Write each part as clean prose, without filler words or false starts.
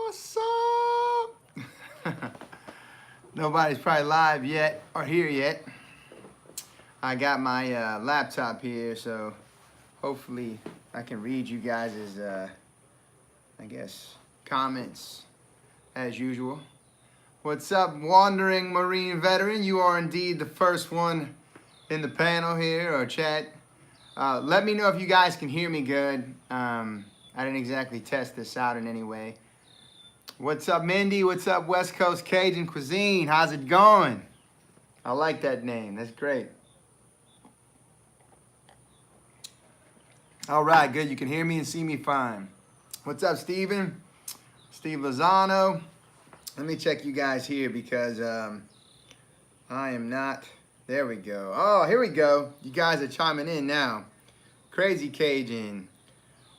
What's up? Nobody's probably live yet or here yet. I got my laptop here, so hopefully I can read you guys' I guess, comments as usual. What's up, Wandering Marine Veteran? You are indeed the first one in the panel here, or chat. Let me know if you guys can hear me good. I didn't exactly test this out in any way. What's up, Mindy? What's up, West Coast Cajun Cuisine? How's it going? I like that name. That's great. All right, good. You can hear me and see me fine. What's up, Steven? Steve Lozano. Let me check you guys here because I am not. There we go. Oh, here we go. You guys are chiming in now. Crazy Cajun,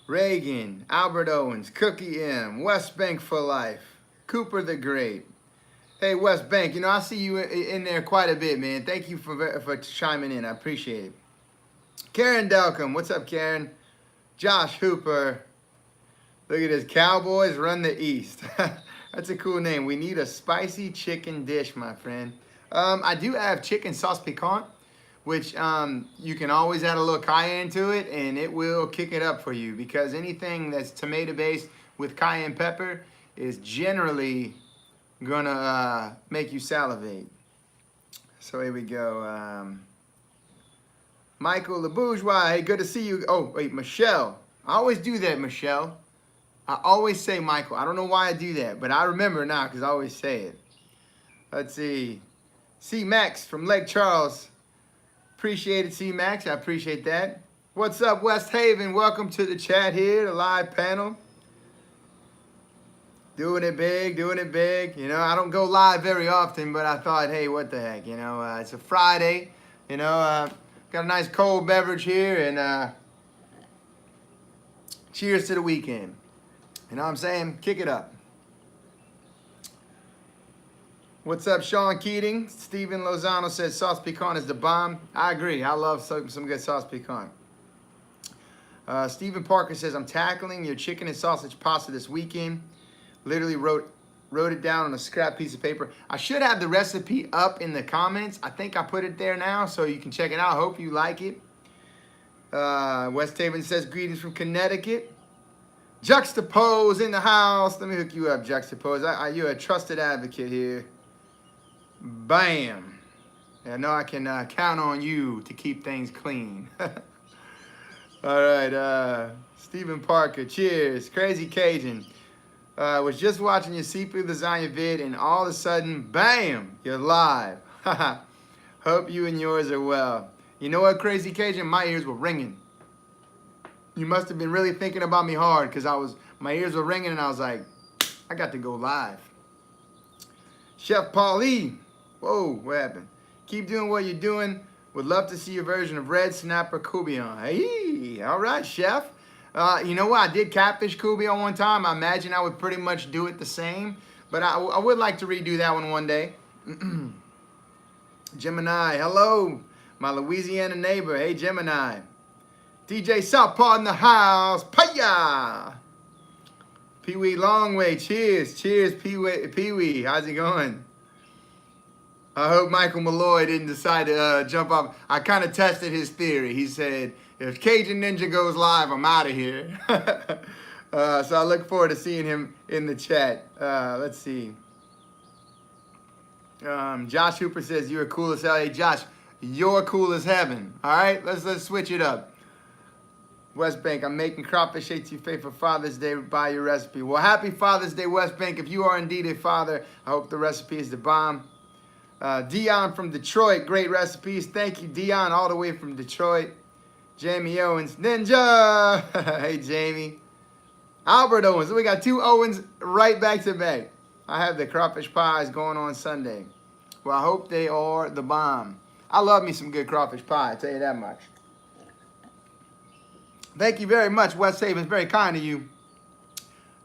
Reagan, Albert Owens, Cookie M, West Bank for life, Cooper the Great. Hey, West Bank, you know, I see you in there quite a bit, man. Thank you for chiming in. I appreciate it. Karen Delcom. What's up, Karen? Josh Hooper. Look at this. Cowboys run the East. That's a cool name. We need a spicy chicken dish, my friend. I do have chicken sauce piquant, which you can always add a little cayenne to it, and it will kick it up for you, because anything that's tomato-based with cayenne pepper is generally gonna make you salivate. So here we go. Michael LeBourgeois, hey, good to see you. Oh, wait, Michelle. I always do that, Michelle. I always say Michael. I don't know why I do that, but I remember now because I always say it. Let's see. C. Max from Lake Charles. Appreciate it, C. Max. I appreciate that. What's up, West Haven? Welcome to the chat here, the live panel. Doing it big, doing it big. You know, I don't go live very often, but I thought, hey, what the heck? You know, it's a Friday. You know, got a nice cold beverage here, and cheers to the weekend. You know what I'm saying? Kick it up. What's up, Sean Keating? Steven Lozano says sauce piquant is the bomb. I agree. I love some good sauce piquant. Stephen Parker says, I'm tackling your chicken and sausage pasta this weekend. Literally wrote it down on a scrap piece of paper. I should have the recipe up in the comments. I think I put it there now, so you can check it out. Hope you like it. West Haven says, greetings from Connecticut. Juxtapose in the house. Let me hook you up, Juxtapose. You're a trusted advocate here. Bam. I know I can count on you to keep things clean. All right. Stephen Parker, cheers. Crazy Cajun. Was just watching your seafood lasagna vid, and all of a sudden, bam, you're live. Hope you and yours are well. You know what, Crazy Cajun? My ears were ringing. You must have been really thinking about me hard, because my ears were ringing, and I was like, I got to go live. Chef Paulie. Whoa, what happened? Keep doing what you're doing. Would love to see your version of red snapper courtbouillon. Hey, all right, Chef. You know what? I did catfish courtbouillon one time. I imagine I would pretty much do it the same, but I would like to redo that one day. Gemini, hello, my Louisiana neighbor. Hey, Gemini. DJ Southpaw in the house. Paya! Pee-wee Longway. Cheers. Cheers, Pee-wee. How's it going? I hope Michael Maloy didn't decide to jump off. I kind of tested his theory. He said, if Cajun Ninja goes live, I'm out of here. So I look forward to seeing him in the chat. Let's see. Josh Hooper says, you're cool as hell. Hey, Josh, you're cool as heaven. All right, let's switch it up. West Bank, I'm making crawfish etouffee for Father's Day. Buy your recipe. Well, happy Father's Day, West Bank. If you are indeed a father, I hope the recipe is the bomb. Dion from Detroit, great recipes. Thank you, Dion, all the way from Detroit. Jamie Owens, Ninja. Hey, Jamie. Albert Owens. We got two Owens right back to back. I have the crawfish pies going on Sunday. Well, I hope they are the bomb. I love me some good crawfish pie, I'll tell you that much. Thank you very much, West Haven. It's very kind of you.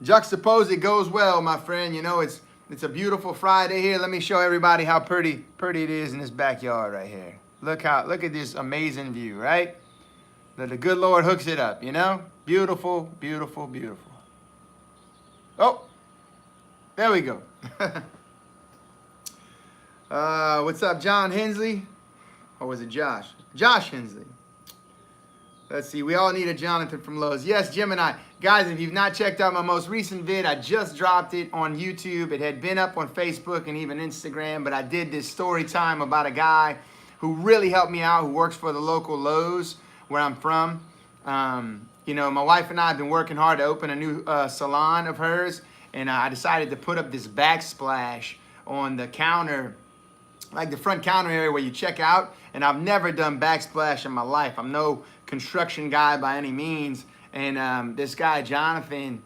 Juxtapose, it goes well, my friend. You know, it's a beautiful Friday here. Let me show everybody how pretty it is in this backyard right here. Look at this amazing view, right? The good Lord hooks it up, you know? Beautiful, beautiful, beautiful. Oh, There we go. What's up, John Hensley? Or was it Josh? Josh Hensley. Let's see. We all need a Jonathan from Lowe's. Yes, Gemini. Guys, if you've not checked out my most recent vid, I just dropped it on YouTube. It had been up on Facebook and even Instagram, but I did this story time about a guy who really helped me out, who works for the local Lowe's where I'm from. You know, my wife and I have been working hard to open a new salon of hers, and I decided to put up this backsplash on the counter, like the front counter area where you check out, and I've never done backsplash in my life. I'm no construction guy by any means, and this guy Jonathan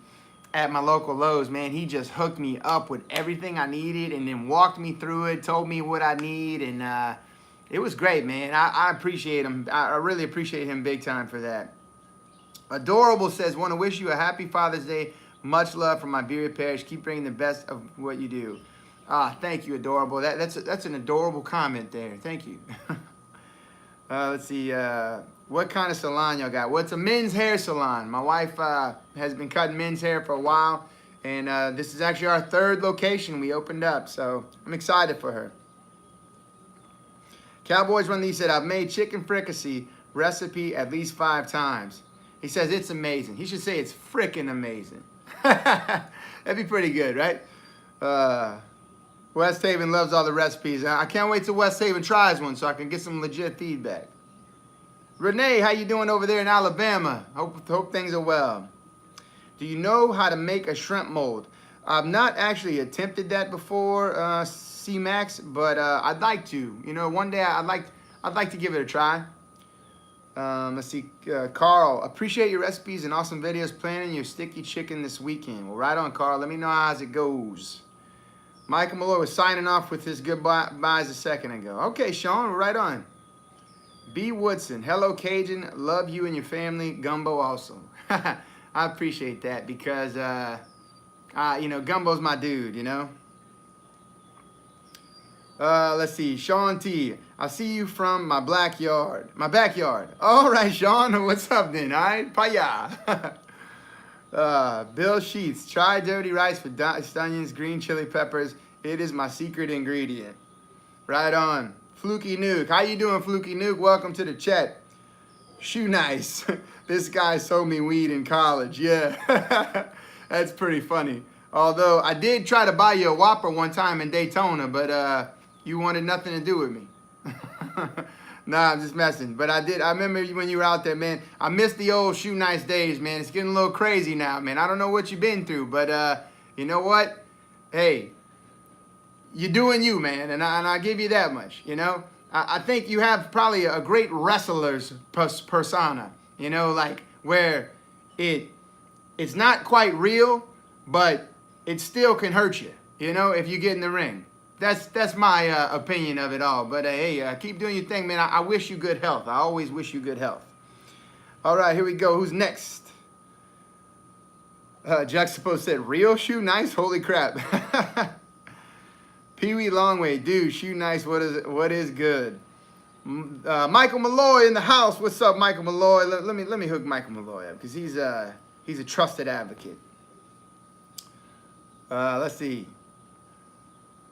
at my local Lowe's, man, he just hooked me up with everything I needed and then walked me through it, told me what I need, and it was great, man. I appreciate him. I really appreciate him big time for that. Adorable says, want to wish you a happy Father's Day. Much love from my Berea Parish. Keep bringing the best of what you do. Thank you, Adorable. That's an adorable comment there. Thank you. Let's see. What kind of salon y'all got? Well, it's a men's hair salon. My wife has been cutting men's hair for a while, and this is actually our 3rd location we opened up, so I'm excited for her. Cowboys Run These said, I've made chicken fricassee recipe at least 5 times. He says it's amazing. He should say it's frickin' amazing. That'd be pretty good, right? West Haven loves all the recipes. I can't wait till West Haven tries one so I can get some legit feedback. Renee, how you doing over there in Alabama? Hope things are well. Do you know how to make a shrimp mold? I've not actually attempted that before, C-Max, but I'd like to. You know, one day I'd like to give it a try. Let's see, Carl, appreciate your recipes and awesome videos. Planning your sticky chicken this weekend. Well, right on, Carl. Let me know how it goes. Michael Maloy was signing off with his goodbyes a second ago. Okay, Sean, right on. B. Woodson, hello, Cajun. Love you and your family. Gumbo also. I appreciate that because, you know, Gumbo's my dude, you know. Let's see, Sean T. I see you from my backyard. All right, Sean, what's up then? All right, paya. Bill Sheets, try dirty rice with diced onions, green chili peppers. It is my secret ingredient. Right on. Fluky Nuke, how you doing, Fluky Nuke? Welcome to the chat. Shoe nice. This guy sold me weed in college. Yeah, that's pretty funny. Although I did try to buy you a Whopper one time in Daytona, but you wanted nothing to do with me. Nah, I'm just messing. But I remember when you were out there, man. I miss the old shoe nice days, man. It's getting a little crazy now, man. I don't know what you've been through, but you know what? Hey, you're doing you, man, and I give you that much, you know? I think you have probably a great wrestler's persona, you know, like where it's not quite real, but it still can hurt you, you know, if you get in the ring. That's my opinion of it all. But hey, keep doing your thing, man. I wish you good health. I always wish you good health. All right, here we go. Who's next? Juxtapose said, real shoe nice? Holy crap. Pee-wee Longway, dude, shoe nice. What is good? Michael Maloy in the house. What's up, Michael Maloy? Let me hook Michael Maloy up because he's a trusted advocate. Let's see.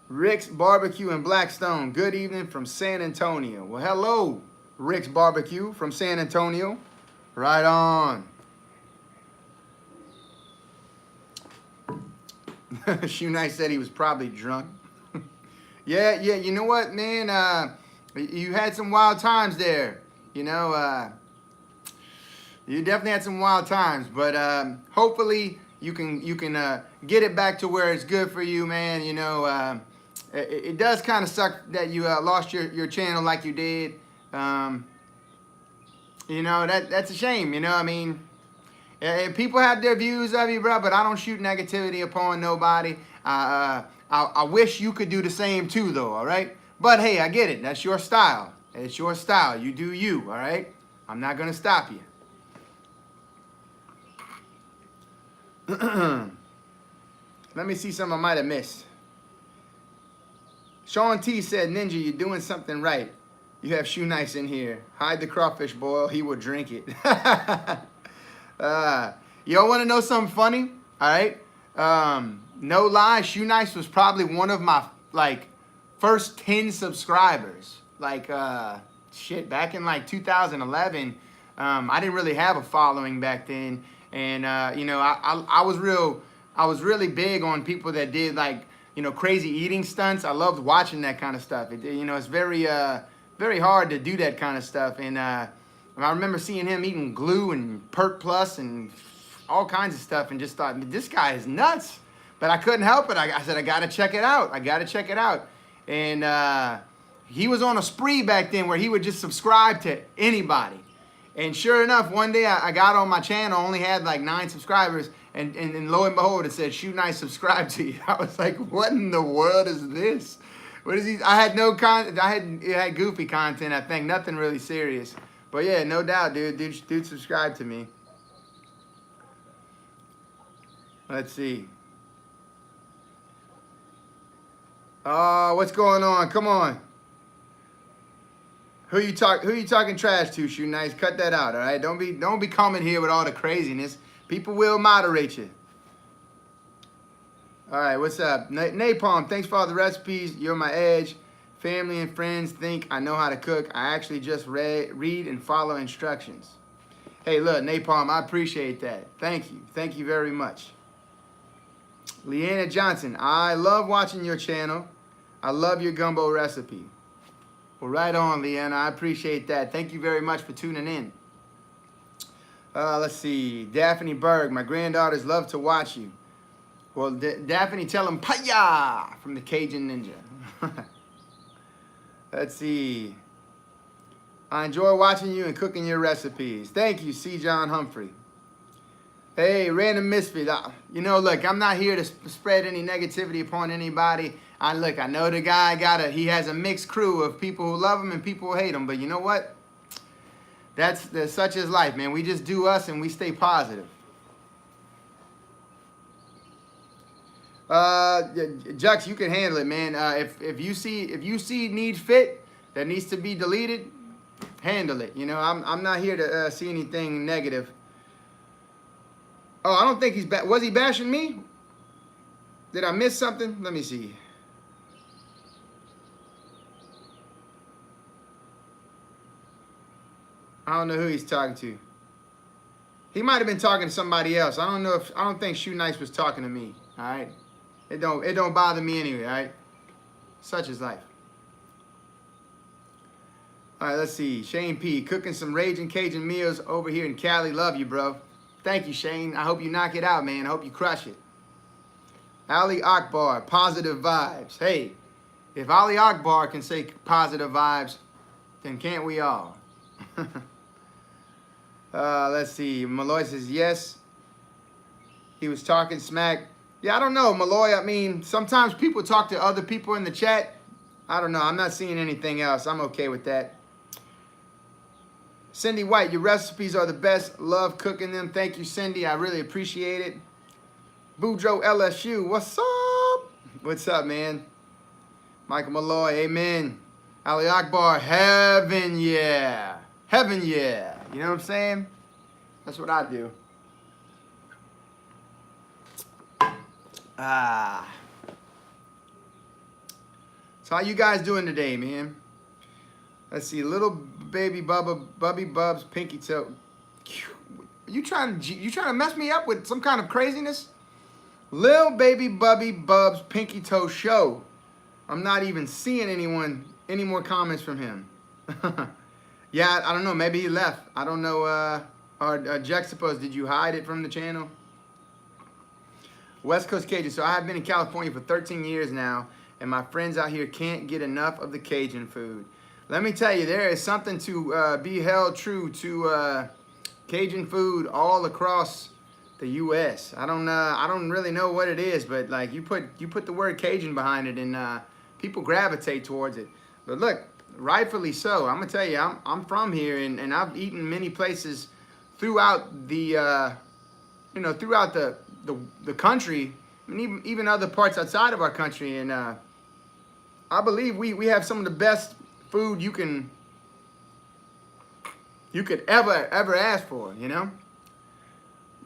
Rick's Barbecue in Blackstone. Good evening from San Antonio. Well, hello, Rick's Barbecue from San Antonio. Right on. Shoe Night said he was probably drunk. Yeah, you know what, man? You had some wild times there. You know, you definitely had some wild times. But hopefully you can get it back to where it's good for you, man. You know, it does kind of suck that you lost your channel like you did. You know, that's a shame. You know, I mean, people have their views of you, bro, but I don't shoot negativity upon nobody. I wish you could do the same too, though, all right? But hey, I get it. That's your style. It's your style. You do you, all right? I'm not going to stop you. Let me see something I might have missed. Sean T said, Ninja, you're doing something right. You have shoe nice in here. Hide the crawfish boil. He will drink it. Y'all want to know something funny? All right. no lie, Shoe Nice was probably one of my like first 10 subscribers. Like shit, back in like 2011, I didn't really have a following back then, and you know, I was really big on people that did like, you know, crazy eating stunts. I loved watching that kind of stuff. You know, it's very very hard to do that kind of stuff, and I remember seeing him eating glue and Perk Plus and all kinds of stuff, and just thought, this guy is nuts. But I couldn't help it. I said, I gotta check it out. I gotta check it out. And he was on a spree back then where he would just subscribe to anybody. And sure enough, one day I got on my channel, only had like 9 subscribers, and lo and behold, it said, Shoe Nice subscribe to you. I was like, what in the world is this? What is he? I had no content. It had goofy content, I think, nothing really serious. But yeah, no doubt, dude subscribe to me. Let's see. Oh, what's going on? Come on. Who you talking trash to, Shoe Nice? Cut that out, all right? Don't be coming here with all the craziness. People will moderate you. All right, what's up? Napalm, thanks for all the recipes. You're my edge. Family and friends think I know how to cook. I actually just read and follow instructions. Hey, look, Napalm, I appreciate that. Thank you. Thank you very much. Leanna Johnson, I love watching your channel. I love your gumbo recipe. Well, right on, Leanna. I appreciate that. Thank you very much for tuning in. Let's see. Daphne Berg, my granddaughters love to watch you. Well, Daphne, tell them, Paya! From the Cajun Ninja. Let's see. I enjoy watching you and cooking your recipes. Thank you, C. John Humphrey. Hey, random misfit. You know, look, I'm not here to spread any negativity upon anybody. I know the guy he has a mixed crew of people who love him and people who hate him. But you know what? That's such is life, man. We just do us and we stay positive. Jux, you can handle it, man. If you see need fit that needs to be deleted, handle it. You know, I'm not here to see anything negative. Oh, I don't think he's was he bashing me? Did I miss something? Let me see. I don't know who he's talking to. He might have been talking to somebody else. I don't think Shoe Nice was talking to me. All right. It don't bother me anyway, all right? Such is life. All right, let's see. Shane P. Cooking some raging Cajun meals over here in Cali. Love you, bro. Thank you, Shane. I hope you knock it out, man. I hope you crush it. Ali Akbar, positive vibes. Hey, if Ali Akbar can say positive vibes, then can't we all? Let's see. Maloy says, yes. He was talking smack. Yeah, I don't know, Maloy. I mean, sometimes people talk to other people in the chat. I don't know. I'm not seeing anything else. I'm okay with that. Cindy White, your recipes are the best. Love cooking them. Thank you, Cindy. I really appreciate it. Boudreaux LSU, what's up? What's up, man? Michael Maloy, amen. Ali Akbar, heaven yeah. Heaven yeah. You know what I'm saying? That's what I do. So how you guys doing today, man? Let's see, little baby Bubby Bubs, pinky toe. You trying to mess me up with some kind of craziness? Lil baby Bubby Bubs, pinky toe show. I'm not even seeing any more comments from him. Yeah, I don't know. Maybe he left. I don't know. Or Juxtapose, did you hide it from the channel? West Coast Cajun. So I have been in California for 13 years now, and my friends out here can't get enough of the Cajun food. Let me tell you, there is something to be held true to Cajun food all across the U.S. I don't really know what it is, but like you put the word Cajun behind it, and people gravitate towards it. But look, rightfully so. I'm gonna tell you, I'm from here, and I've eaten many places throughout the throughout the country, and even other parts outside of our country, and I believe we have some of the best food you could ever ask for, you know.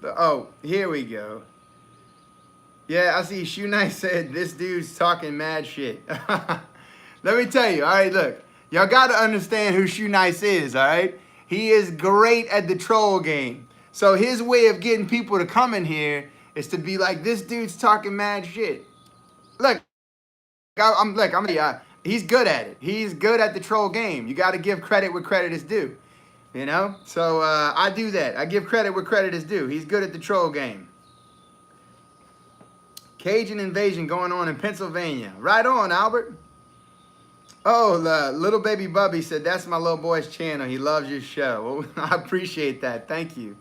Oh, here we go. Yeah, I see Shoe Knight said, this dude's talking mad shit. Let me tell you, all right, look. Y'all got to understand who Shoe Knight is, all right? He is great at the troll game. So his way of getting people to come in here is to be like, this dude's talking mad shit. Look, he's good at it. He's good at the troll game. You got to give credit where credit is due, you know? So I do that. I give credit where credit is due. He's good at the troll game. Cajun invasion going on in Pennsylvania. Right on, Albert. Oh, little baby Bubby said, that's my little boy's channel. He loves your show. Well, I appreciate that. Thank you.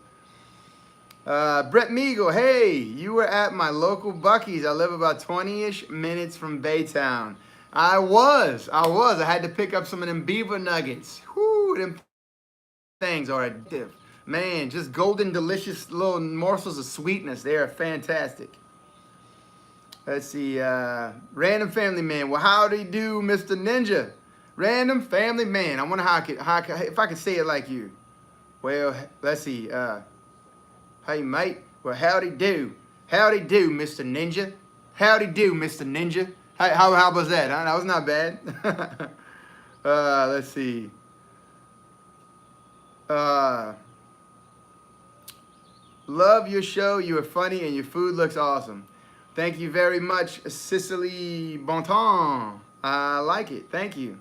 Brett Meagle, hey, you were at my local Buc-ee's. I live about 20-ish minutes from Baytown. I was. I had to pick up some of them beaver nuggets. Whoo, them things are addictive. Man, just golden, delicious little morsels of sweetness. They are fantastic. Let's see, Random Family Man. Well, howdy do, Mr. Ninja. Random Family Man. I wonder if I could say it like you. Well, let's see. Hey, mate. Well, howdy do. Howdy do, Mr. Ninja. Howdy do, Mr. Ninja. How was that? That was not bad. Let's see. Love your show. You are funny and your food looks awesome. Thank you very much, Cicely Bonton. I like it. Thank you.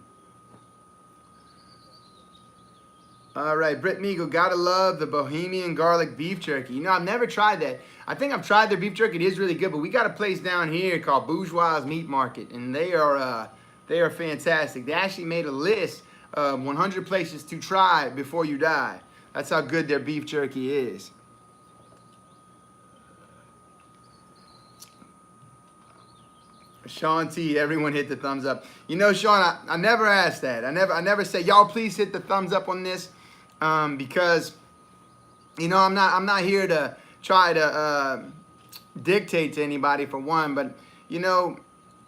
All right, Britt Meagle, gotta love the Bohemian garlic beef jerky. You know, I've never tried that. I think I've tried their beef jerky. It is really good, but we got a place down here called Bourgeois Meat Market, and they are fantastic. They actually made a list of 100 places to try before you die. That's how good their beef jerky is. Sean T, everyone hit the thumbs up. You know, Sean, I never asked that. I never say, y'all please hit the thumbs up on this, because, you know, I'm not here to try to dictate to anybody for one, but, you know,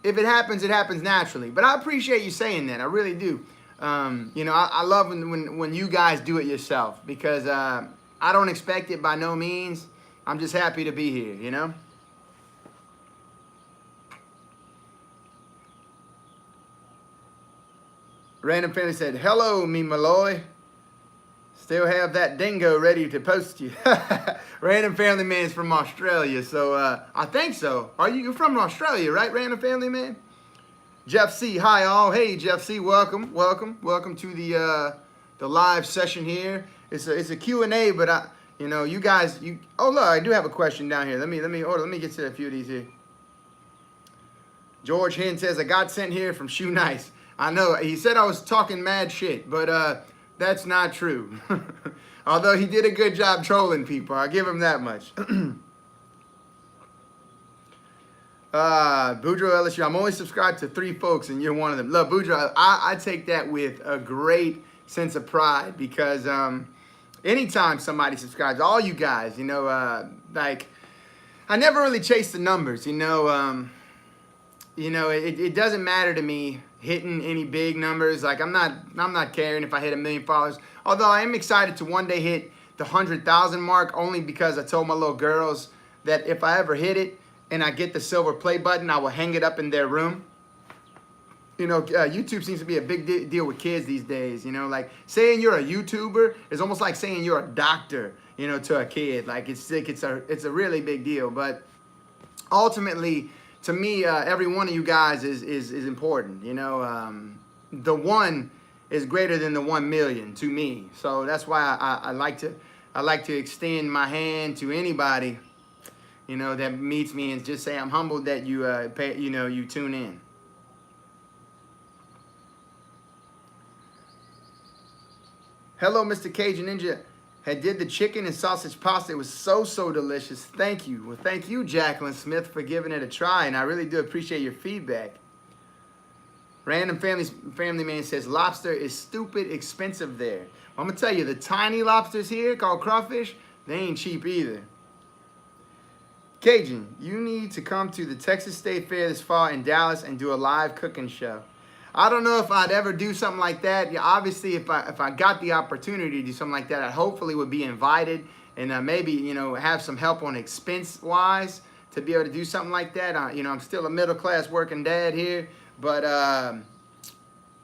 if it happens naturally. But I appreciate you saying that. I really do. You know, I love when you guys do it yourself, because I don't expect it by no means. I'm just happy to be here, you know. Random Family said, hello, me Maloy. Still have that dingo ready to post you. Random Family Man's from Australia, so I think so. You're from Australia, right, Random Family Man? Jeff C, hi all. Hey, Jeff C, welcome to the live session here. It's a Q&A, but you know, you guys, oh look, I do have a question down here. Let me get to a few of these here. George Hen says, I got sent here from Shoe Nice. I know, he said I was talking mad shit, but that's not true. Although he did a good job trolling people. I'll give him that much. Boudreaux LSU, I'm only subscribed to 3 folks and you're one of them. Look, Boudreaux, I take that with a great sense of pride, because anytime somebody subscribes, all you guys, you know, like, I never really chase the numbers, you know. It doesn't matter to me hitting any big numbers. Like, I'm not caring if I hit 1 million followers. Although I am excited to one day hit the 100,000 mark, only because I told my little girls that if I ever hit it and I get the silver play button, I will hang it up in their room. You know, YouTube seems to be a big deal with kids these days. You know, like saying you're a YouTuber is almost like saying you're a doctor, you know, to a kid. Like, it's a really big deal. But ultimately, to me, every one of you guys is important. You know, the one is greater than the 1 million to me. So that's why I like to extend my hand to anybody, you know, that meets me, and just say I'm humbled that you you tune in. Hello, Mr. Cajun Ninja. I did the chicken and sausage pasta. It was so delicious. Thank you. Well, thank you, Jacqueline Smith, for giving it a try, and I really do appreciate your feedback. Random Family Man says, lobster is stupid expensive there. Well, I'm going to tell you, the tiny lobsters here called crawfish, they ain't cheap either. Cajun, you need to come to the Texas State Fair this fall in Dallas and do a live cooking show. I don't know if I'd ever do something like that. Yeah, obviously, if I got the opportunity to do something like that, I hopefully would be invited, and maybe, you know, have some help on expense-wise to be able to do something like that. You know, I'm still a middle-class working dad here, but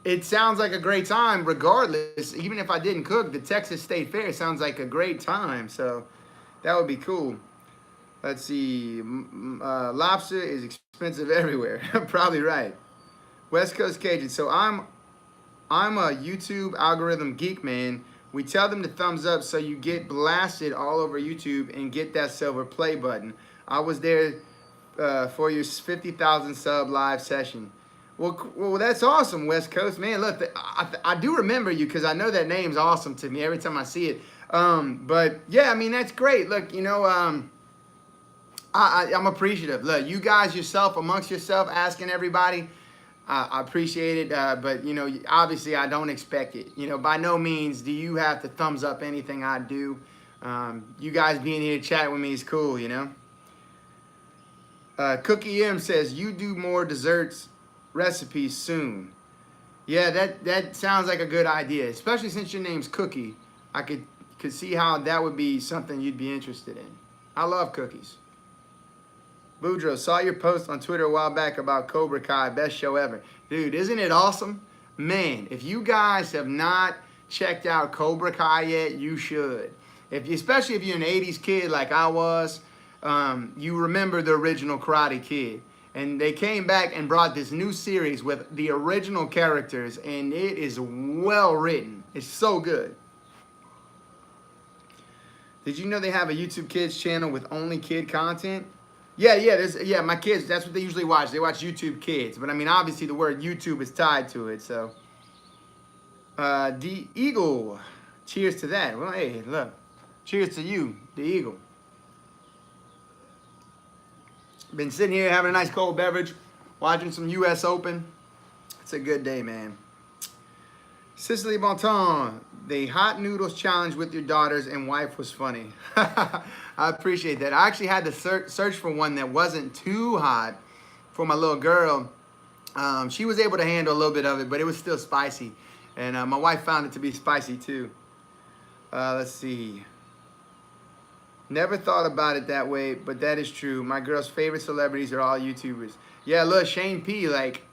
it sounds like a great time regardless. Even if I didn't cook, the Texas State Fair sounds like a great time, so that would be cool. Let's see, lobster is expensive everywhere. Probably right. West Coast Cajun. So I'm a YouTube algorithm geek, man. We tell them to thumbs up so you get blasted all over YouTube and get that silver play button. I was there for your 50,000 sub live session. Well, that's awesome, West Coast, man. Look, I do remember you because I know that name's awesome to me every time I see it. But yeah, I mean, that's great. Look, you know, I'm appreciative. Look, you guys yourself, amongst yourself, asking everybody, I appreciate it, but, you know, obviously I don't expect it. You know, by no means do you have to thumbs up anything I do. You guys being here chatting with me is cool, you know. Cookie M says, you do more desserts recipes soon. Yeah, that sounds like a good idea, especially since your name's Cookie. I could see how that would be something you'd be interested in. I love cookies. Boudreaux, saw your post on Twitter a while back about Cobra Kai, best show ever. Dude, isn't it awesome? Man, if you guys have not checked out Cobra Kai yet, you should. Especially if you're an 80s kid like I was, you remember the original Karate Kid. And they came back and brought this new series with the original characters, and it is well written. It's so good. Did you know they have a YouTube Kids channel with only kid content? Yeah, my kids, that's what they usually watch. They watch YouTube Kids. But I mean, obviously the word YouTube is tied to it, so. The Eagle. Cheers to that. Well, hey, look. Cheers to you, the Eagle. Been sitting here having a nice cold beverage, watching some US Open. It's a good day, man. Cicely Bonton, the hot noodles challenge with your daughters and wife was funny. I appreciate that. I actually had to search for one that wasn't too hot for my little girl. She was able to handle a little bit of it, but it was still spicy. And my wife found it to be spicy too. Let's see. Never thought about it that way, but that is true. My girl's favorite celebrities are all YouTubers. Yeah, look, Shane P, like,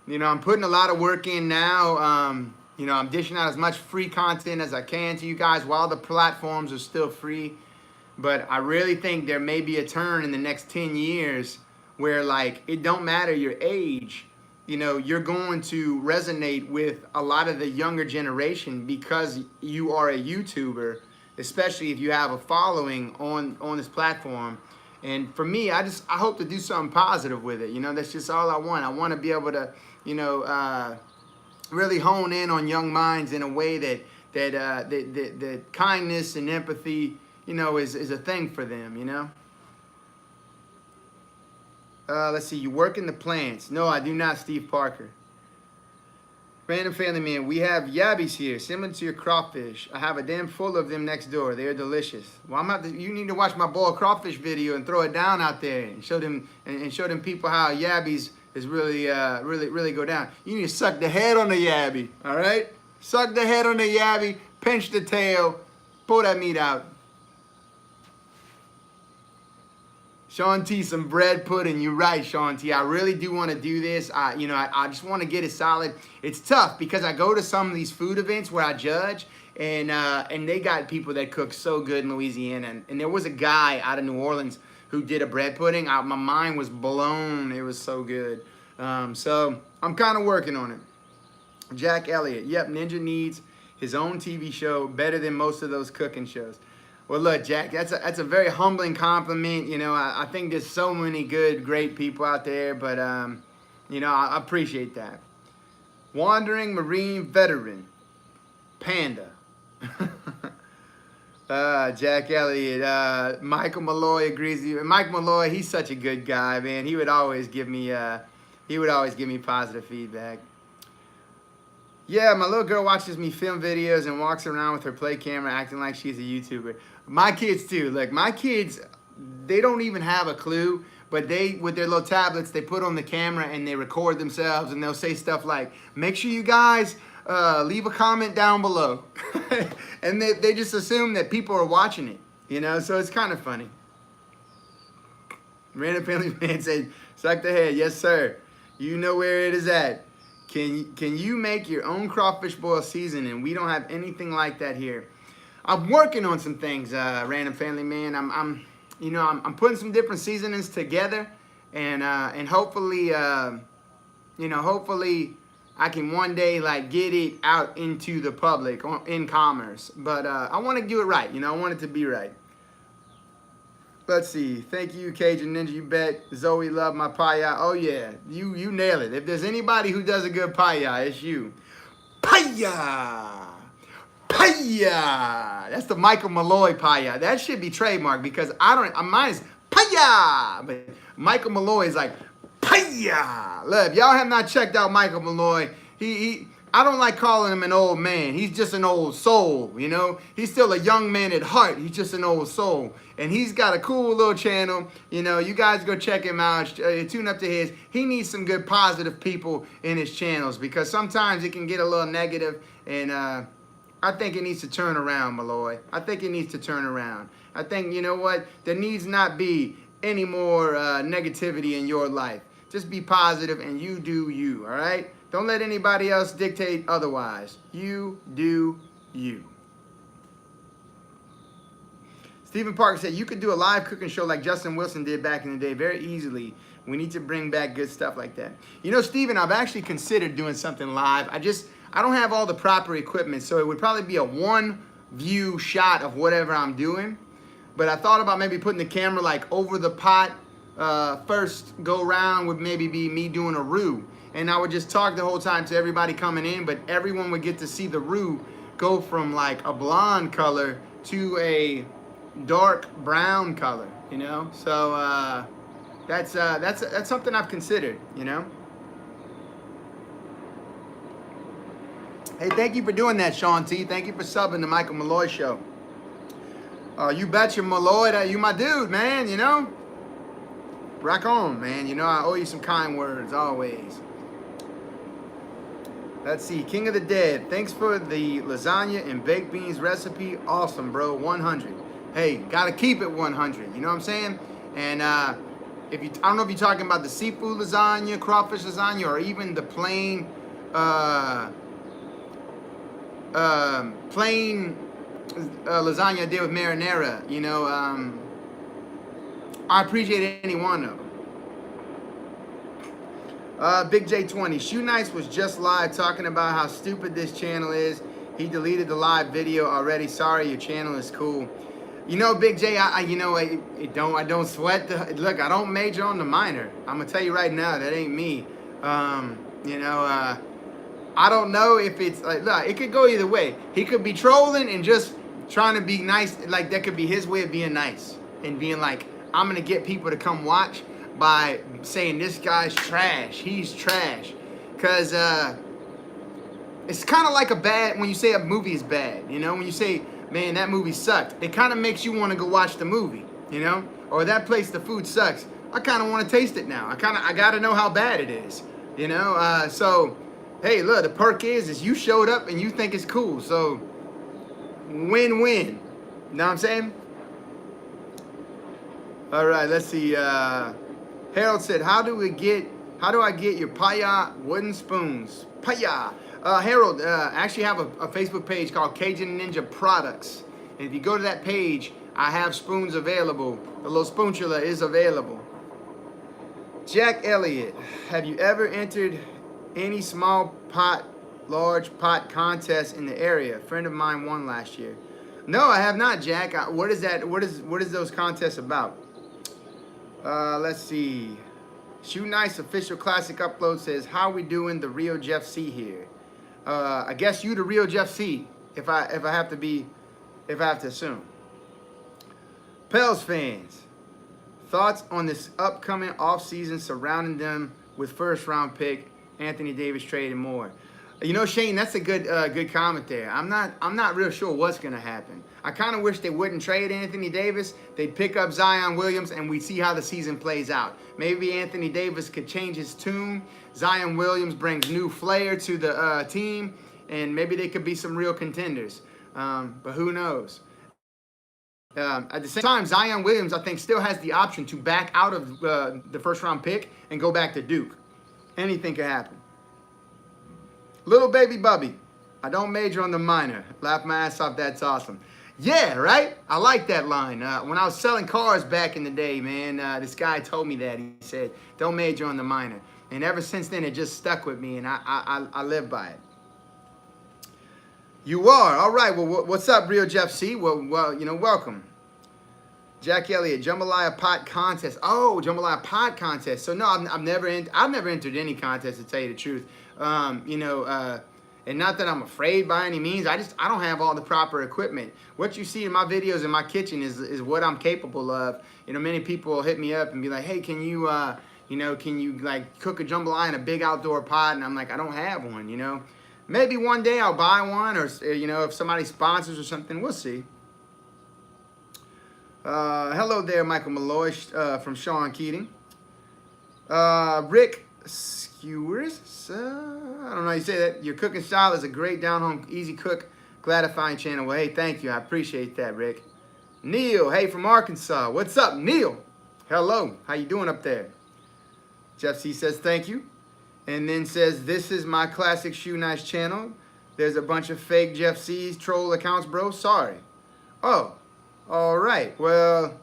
you know, I'm putting a lot of work in now. You know, I'm dishing out as much free content as I can to you guys while the platforms are still free. But I really think there may be a turn in the next 10 years where, like, it don't matter your age. You know, you're going to resonate with a lot of the younger generation because you are a YouTuber, especially if you have a following on this platform. And for me, I hope to do something positive with it. You know, that's just all I want. I want to be able to, you know, really hone in on young minds in a way that kindness and empathy, you know, is a thing for them, you know. Let's see, you work in the plants. No, I do not, Steve Parker. Random family man, we have yabbies here, similar to your crawfish. I have a den full of them next door. They are delicious. Well, you need to watch my boiled crawfish video and throw it down out there and show them people how yabbies is really go down. You need to suck the head on the yabby, all right? Suck the head on the yabby, pinch the tail, pull that meat out. Sean T, some bread pudding. You're right, Sean T. I really do want to do this. You know, I just want to get it solid. It's tough because I go to some of these food events where I judge, and they got people that cook so good in Louisiana. And there was a guy out of New Orleans who did a bread pudding. My mind was blown. It was so good. So I'm kind of working on it. Jack Elliott. Yep, Ninja needs his own TV show better than most of those cooking shows. Well, look, Jack, that's a very humbling compliment. You know, I think there's so many good, great people out there, but, you know, I appreciate that. Wandering Marine Veteran. Panda. Jack Elliott. Michael Maloy agrees with you. Mike Maloy, he's such a good guy, man. He would always give me positive feedback. Yeah, my little girl watches me film videos and walks around with her play camera acting like she's a YouTuber. My kids too. Like, my kids, they don't even have a clue, but they, with their little tablets, they put on the camera and they record themselves, and they'll say stuff like, make sure you guys leave a comment down below. And they just assume that people are watching it, you know, so it's kind of funny. Random Family Man said, suck the head. Yes, sir. You know where it is at. Can you make your own crawfish boil seasoning? We don't have anything like that here. I'm working on some things, Random Family Man. I'm putting some different seasonings together, and hopefully, hopefully I can one day like get it out into the public in commerce. But I want to do it right. I want it to be right. Let's see. Thank you, Cajun Ninja. You bet. Zoe loved my paya. Oh yeah, you nail it. If there's anybody who does a good paya, it's you. Paya. Paya. That's the Michael Maloy paya. That should be trademarked because mine is paya. But Michael Maloy is like paya. Look, if y'all have not checked out Michael Maloy, I don't like calling him an old man. He's just an old soul, He's still a young man at heart. He's just an old soul. And he's got a cool little channel. You guys go check him out. Tune up to his. He needs some good positive people in his channels because sometimes it can get a little negative. And I think it needs to turn around, Maloy. I think it needs to turn around. I think, you know what? There needs not be any more negativity in your life. Just be positive and you do you, all right? Don't let anybody else dictate otherwise. You do you. Stephen Parker said, you could do a live cooking show like Justin Wilson did back in the day very easily. We need to bring back good stuff like that. Stephen, I've actually considered doing something live. I don't have all the proper equipment, so it would probably be a one-view shot of whatever I'm doing. But I thought about maybe putting the camera like over the pot. First go round would maybe be me doing a roux. And I would just talk the whole time to everybody coming in, but everyone would get to see the roux go from like a blonde color to a dark brown color, So that's something I've considered, Hey, thank you for doing that, Sean T. Thank you for subbing the Michael Maloy show. You betcha, Maloy, that you my dude, man, Rock on, man. I owe you some kind words, always. Let's see. King of the Dead. Thanks for the lasagna and baked beans recipe. Awesome, bro. 100. Hey, gotta keep it 100. You know what I'm saying? And I don't know if you're talking about the seafood lasagna, crawfish lasagna, or even the plain lasagna I did with marinara. I appreciate any one of them. Big J20. Shoe Nice was just live talking about how stupid this channel is. He deleted the live video already. Sorry, your channel is cool. Big J, I don't sweat the look. I don't major on the minor. I'm gonna tell you right now, that ain't me. I don't know if it's like, look, it could go either way. He could be trolling and just trying to be nice. Like that could be his way of being nice and being like, I'm gonna get people to come watch by saying this guy's trash. He's trash. Because it's kind of like when you say a movie is bad, when you say, man, that movie sucked, it kind of makes you want to go watch the movie, or that place, the food sucks. I kind of want to taste it now. I got to know how bad it is, so, hey, look, the perk is you showed up and you think it's cool. So, win-win. You know what I'm saying? All right, let's see. Harold said, how do I get your paya wooden spoons? Paya. Harold, actually have a Facebook page called Cajun Ninja Products. And if you go to that page, I have spoons available. The little spoonchula is available. Jack Elliott, have you ever entered any small pot, large pot contest in the area? A friend of mine won last year. No, I have not, Jack. What is that? What is those contests about? Let's see. Shoe Nice official classic upload says, how we doing? The real Jeff C here. I guess you the real Jeff C. If I have to assume. Pels fans, thoughts on this upcoming offseason surrounding them with first round pick, Anthony Davis trade and more. Shane, that's a good comment there. I'm not real sure what's gonna happen. I kind of wish they wouldn't trade Anthony Davis. They'd pick up Zion Williams and we'd see how the season plays out. Maybe Anthony Davis could change his tune. Zion Williams brings new flair to the team, and maybe they could be some real contenders. But who knows? At the same time, Zion Williams, I think, still has the option to back out of the first-round pick and go back to Duke. Anything could happen. Little baby Bubby, I don't major on the minor. Laugh my ass off, that's awesome. Yeah, right? I like that line. When I was selling cars back in the day, man, this guy told me that. He said, don't major on the minor. And ever since then, it just stuck with me, and I live by it. You are? All right. Well, what's up, Real Jeff C? Well, you know, welcome. Jack Elliott, Jambalaya Pot Contest. Oh, Jambalaya Pot Contest. So, no, I've never entered any contest, to tell you the truth. You know, and not that I'm afraid by any means. I don't have all the proper equipment. What you see in my videos in my kitchen is what I'm capable of. You know, many people will hit me up and be like, hey, can you, can you like cook a jambalaya in a big outdoor pot? And I'm like, I don't have one, you know. Maybe one day I'll buy one, or, you know, if somebody sponsors or something, we'll see. Hello there, Michael Maloy from Sean Keating. Rick Skewers, I don't know how you say that. Your cooking style is a great down-home, easy cook, gratifying channel. Well, hey, thank you. I appreciate that, Rick. Neil, hey, from Arkansas. What's up, Neil? Hello. How you doing up there? Jeff C says thank you. And then says, this is my classic Shoe Nice channel. There's a bunch of fake Jeff C's troll accounts, bro. Sorry. Oh, all right. Well,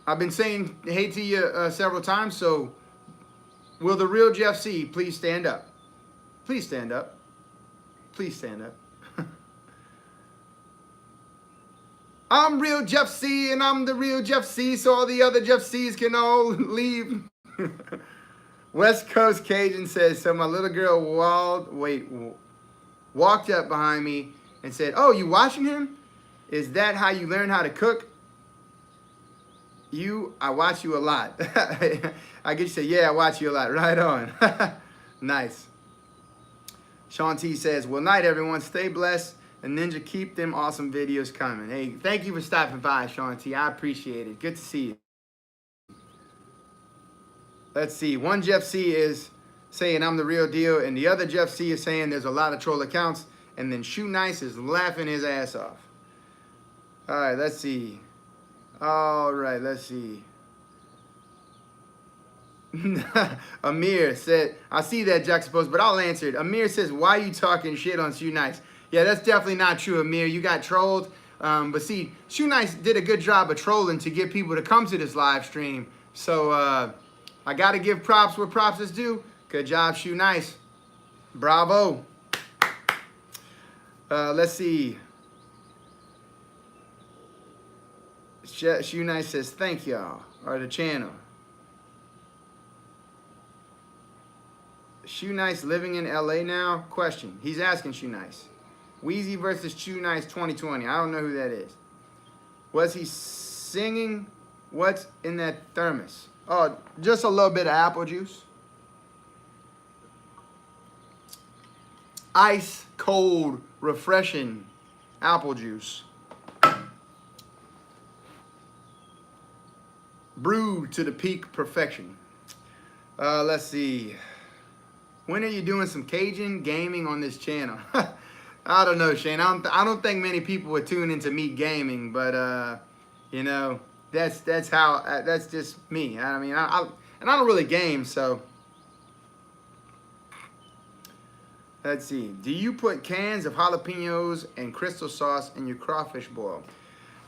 I've been saying hey to you several times, so will the real Jeff C please stand up? Please stand up. Please stand up. I'm real Jeff C, and I'm the real Jeff C, so all the other Jeff C's can all leave. West Coast Cajun says, so my little girl walked up behind me and said, oh, you watching him? Is that how you learn how to cook? I watch you a lot. I get you say, yeah, I watch you a lot. Right on. Nice. Sean T says, well, night, everyone. Stay blessed. And Ninja, keep them awesome videos coming. Hey, thank you for stopping by, Sean T. I appreciate it. Good to see you. Let's see. One Jeff C is saying I'm the real deal, and the other Jeff C is saying there's a lot of troll accounts, and then Shoe Nice is laughing his ass off. All right, let's see. All right, let's see. Amir said, I see that juxtaposed, but I'll answer it. Amir says, why are you talking shit on Shoe Nice? Yeah, that's definitely not true, Amir. You got trolled. But see, Shoe Nice did a good job of trolling to get people to come to this live stream. So, I got to give props where props is due. Good job, Shoe Nice. Bravo. Let's see. Shoe Nice says, thank y'all, or the channel. Shoe Nice living in LA now? Question. He's asking Shoe Nice. Wheezy versus Shoe Nice 2020. I don't know who that is. Was he singing what's in that thermos? Oh, just a little bit of apple juice. Ice cold, refreshing apple juice. Brewed to the peak perfection. Let's see. When are you doing some Cajun gaming on this channel? I don't know, Shane. I don't think many people would tune into me gaming, but you know, that's just me. I mean, I don't really game, so. Let's see. Do you put cans of jalapenos and crystal sauce in your crawfish boil?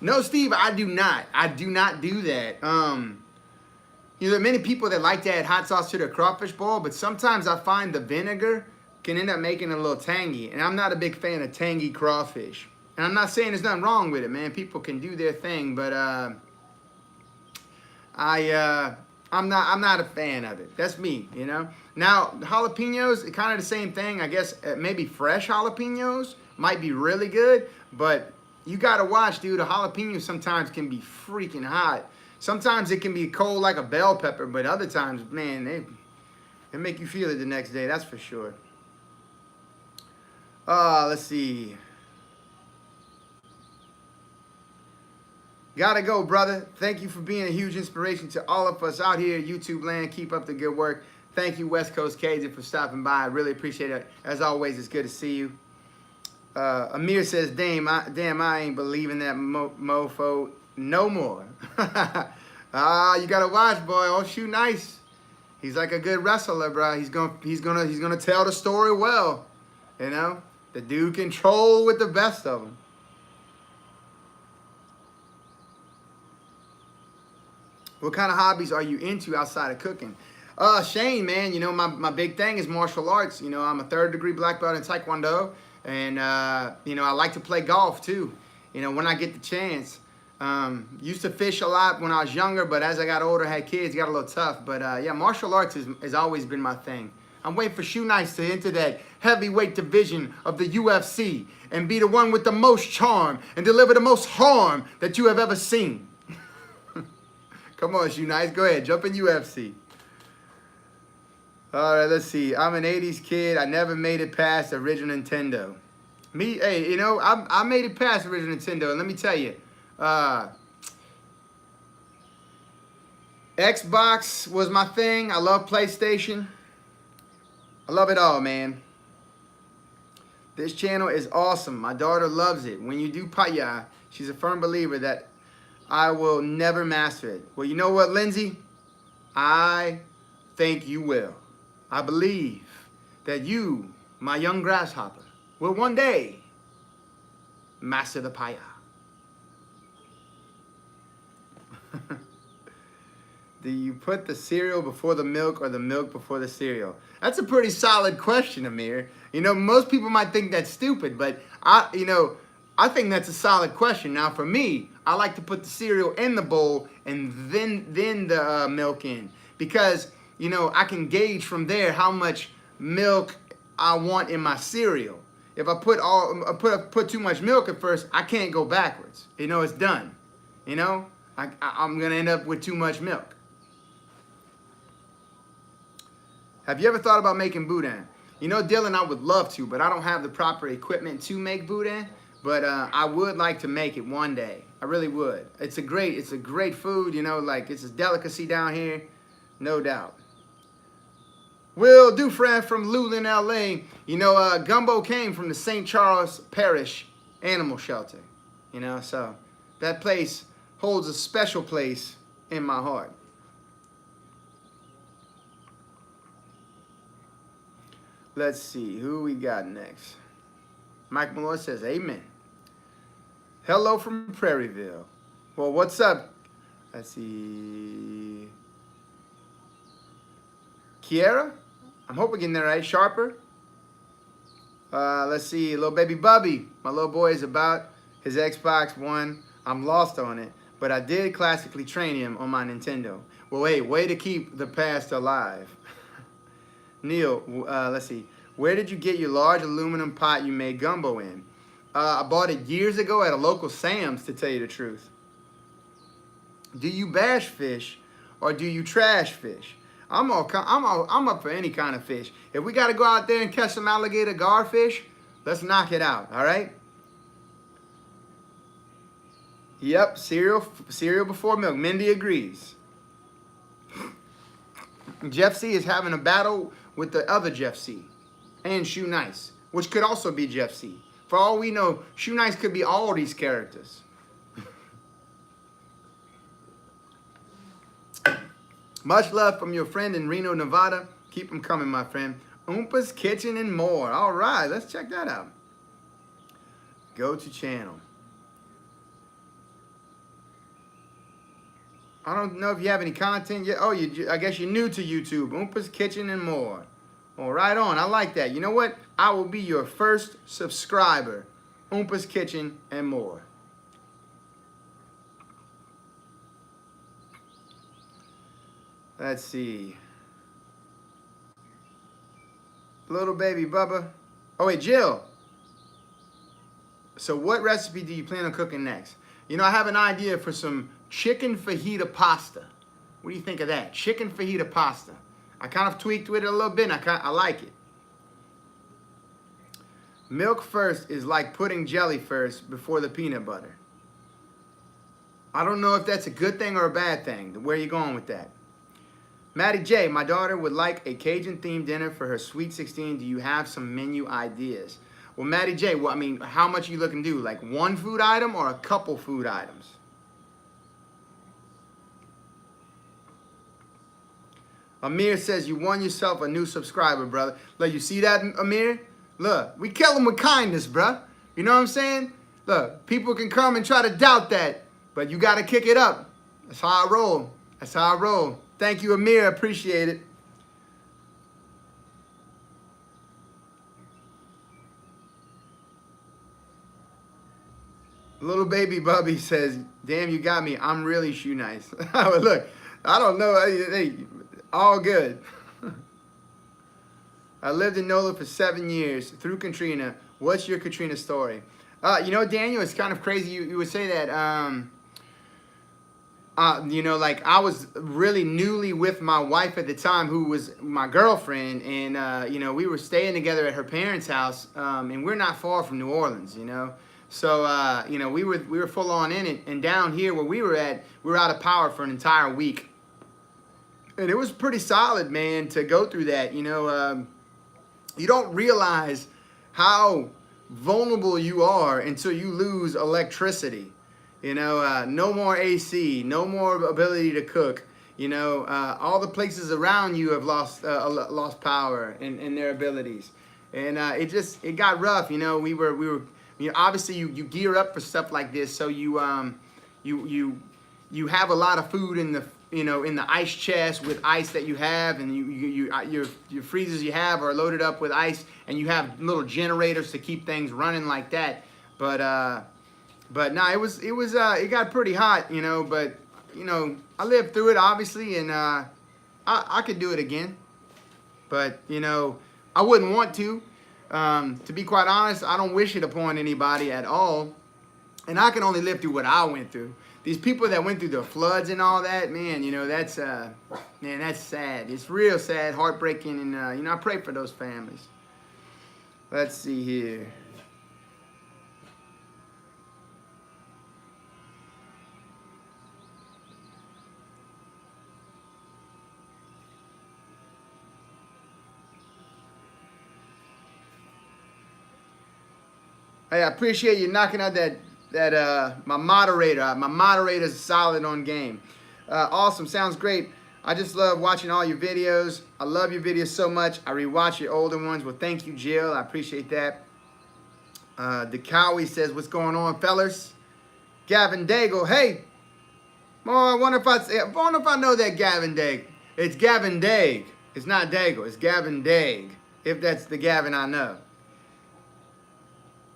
No, Steve, I do not. I do not do that. You know, there are many people that like to add hot sauce to their crawfish boil, but sometimes I find the vinegar can end up making it a little tangy, and I'm not a big fan of tangy crawfish. And I'm not saying there's nothing wrong with it, man. People can do their thing, but I'm not a fan of it. That's me, you know. Now, jalapenos, kind of the same thing. I guess maybe fresh jalapenos might be really good, but you gotta watch, dude. A jalapeno sometimes can be freaking hot. Sometimes it can be cold like a bell pepper, but other times, man, they make you feel it the next day. That's for sure. Let's see. Gotta go, brother. Thank you for being a huge inspiration to all of us out here at YouTube land. Keep up the good work. Thank you, West Coast Cajun, for stopping by. I really appreciate it. As always, it's good to see you. Amir says, damn, I ain't believing that mofo no more. You gotta watch, boy. Oh, shoot, nice. He's like a good wrestler, bro. He's gonna tell the story well. You know, the dude can troll with the best of them. What kind of hobbies are you into outside of cooking? Shane, man, you know, my big thing is martial arts. You know, I'm a 3rd-degree black belt in Taekwondo. And, you know, I like to play golf, too. You know, when I get the chance. Used to fish a lot when I was younger, but as I got older, had kids, got a little tough. But, yeah, martial arts has always been my thing. I'm waiting for Shoe Nice to enter that heavyweight division of the UFC and be the one with the most charm and deliver the most harm that you have ever seen. Come on, Shoe Nice. Go ahead. Jump in UFC. All right, let's see. I'm an 80s kid. I never made it past the original Nintendo. Me, hey, you know, I made it past the original Nintendo. And let me tell you, Xbox was my thing. I love PlayStation. I love it all, man. This channel is awesome. My daughter loves it. When you do paya, she's a firm believer that I will never master it. Well, you know what, Lindsay? I think you will. I believe that you, my young grasshopper, will one day master the paya. Do you put the cereal before the milk or the milk before the cereal? That's a pretty solid question, Amir. You know, most people might think that's stupid, but I think that's a solid question. Now, for me, I like to put the cereal in the bowl and then the milk in, because, you know, I can gauge from there how much milk I want in my cereal. If I put too much milk at first, I can't go backwards. You know, it's done. You know, I'm gonna end up with too much milk. Have you ever thought about making boudin? You know, Dylan, I would love to, but I don't have the proper equipment to make boudin. But I would like to make it one day. I really would. It's a great food, you know, like it's a delicacy down here, no doubt. Will Dufresne from Luling, LA. You know, gumbo came from the St. Charles Parish Animal Shelter. You know, so that place holds a special place in my heart. Let's see, who we got next? Mike Maloy says, amen. Hello from Prairieville. Well, what's up? Let's see. Kiera? I'm hoping we're getting that right. Sharper? Let's see. Little baby Bubby. My little boy is about his Xbox One. I'm lost on it. But I did classically train him on my Nintendo. Well, hey, way to keep the past alive. Neil, let's see. Where did you get your large aluminum pot you made gumbo in? I bought it years ago at a local Sam's, to tell you the truth. Do you bash fish or do you trash fish? I'm up for any kind of fish. If we got to go out there and catch some alligator garfish, let's knock it out, all right? Yep, cereal before milk. Mindy agrees. Jeff C is having a battle with the other Jeff C and Shoe Nice, which could also be Jeff C. For all we know, Shoe Nice could be all these characters. Much love from your friend in Reno, Nevada. Keep them coming, my friend. Lupes Kitchen and more. All right, let's check that out. Go to channel. I don't know if you have any content yet. Oh, I guess you're new to YouTube. Lupes Kitchen and more. Well, right on. I like that. You know what? I will be your first subscriber. Lupes Kitchen and more. Let's see. Little baby Bubba. Oh, wait, Jill. So what recipe do you plan on cooking next? You know, I have an idea for some chicken fajita pasta. What do you think of that? Chicken fajita pasta. I kind of tweaked with it a little bit, and I like it. Milk first is like putting jelly first before the peanut butter. I don't know if that's a good thing or a bad thing. Where are you going with that? Maddie J, my daughter would like a Cajun-themed dinner for her Sweet 16. Do you have some menu ideas? Well, Maddie J, well, I mean, how much are you looking to do? Like one food item or a couple food items? Amir says you won yourself a new subscriber, brother. Look, you see that, Amir? Look, we kill them with kindness, bruh. You know what I'm saying? Look, people can come and try to doubt that, but you got to kick it up. That's how I roll. That's how I roll. Thank you, Amir. Appreciate it. Little baby Bubby says, damn, you got me. I'm really shoe nice. Look, I don't know. Hey, all good. I lived in NOLA for 7 years through Katrina. What's your Katrina story? You know, Daniel, it's kind of crazy. You would say that, you know, like I was really newly with my wife at the time, who was my girlfriend. And, you know, we were staying together at her parents' house. And we're not far from New Orleans, you know. So, you know, we were full on in it. And down here where we were at, we were out of power for an entire week. And it was pretty solid, man, to go through that. You know, you don't realize how vulnerable you are until you lose electricity. You know, no more AC, no more ability to cook. You know, all the places around you have lost power and their abilities. And it got rough. You know, we were you know, obviously you gear up for stuff like this, so you have a lot of food in the, you know, in the ice chest with ice that you have, and your freezers you have are loaded up with ice, and you have little generators to keep things running like that. But no, it got pretty hot, you know. But you know, I lived through it, obviously, and I could do it again. But you know, I wouldn't want to. To be quite honest, I don't wish it upon anybody at all. And I can only live through what I went through. These people that went through the floods and all that, man, you know, that's sad. It's real sad, heartbreaking, and, you know, I pray for those families. Let's see here. Hey, I appreciate you knocking out my moderator. My moderator's solid on game. Awesome, sounds great. I just love watching all your videos. I love your videos so much. I rewatch your older ones. Well, thank you, Jill. I appreciate that. The Cowie says, what's going on, fellas? Gavin Daigle, hey. Oh, I wonder if I know that Gavin Daig. It's Gavin Daig. It's not Daigle. It's Gavin Daig. If that's the Gavin I know.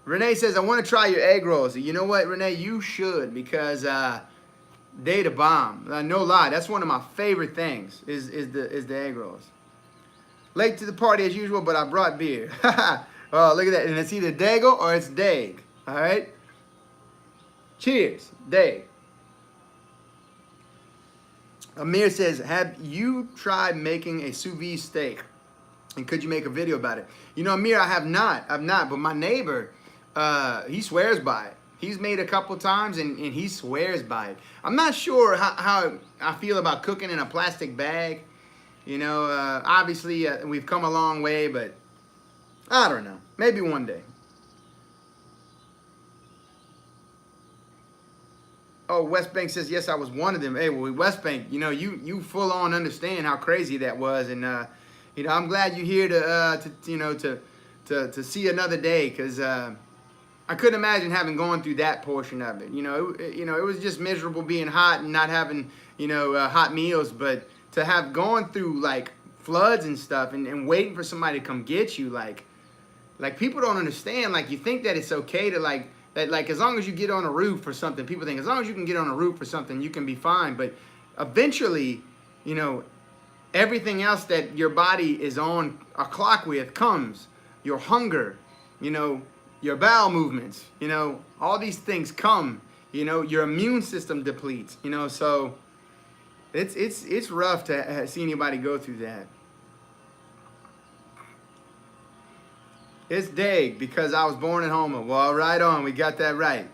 Renee says, I want to try your egg rolls. You know what, Renee? You should, because they the bomb. No lie. That's one of my favorite things is the egg rolls. Late to the party as usual, but I brought beer. Oh, look at that. And it's either Daigle or it's Daig. All right? Cheers. Daig. Amir says, have you tried making a sous vide steak? And could you make a video about it? You know, Amir, I have not. But my neighbor, he swears by it. He's made a couple times, and he swears by it. I'm not sure how I feel about cooking in a plastic bag. You know, obviously, we've come a long way, but I don't know. Maybe one day. Oh, West Bank says, yes, I was one of them. Hey, well, West Bank, you know, you full on understand how crazy that was. And, you know, I'm glad you're here to see another day, because I couldn't imagine having gone through that portion of it. You know, it was just miserable being hot and not having, you know, hot meals. But to have gone through, like, floods and stuff and waiting for somebody to come get you, like people don't understand. Like, you think that it's okay to, like, as long as you get on a roof or something, people think as long as you can get on a roof or something, you can be fine. But eventually, you know, everything else that your body is on a clock with comes. Your hunger, you know, your bowel movements, you know, all these things come. You know, your immune system depletes. You know, so it's rough to see anybody go through that. It's Daig because I was born in Houma. Well, right on. We got that right.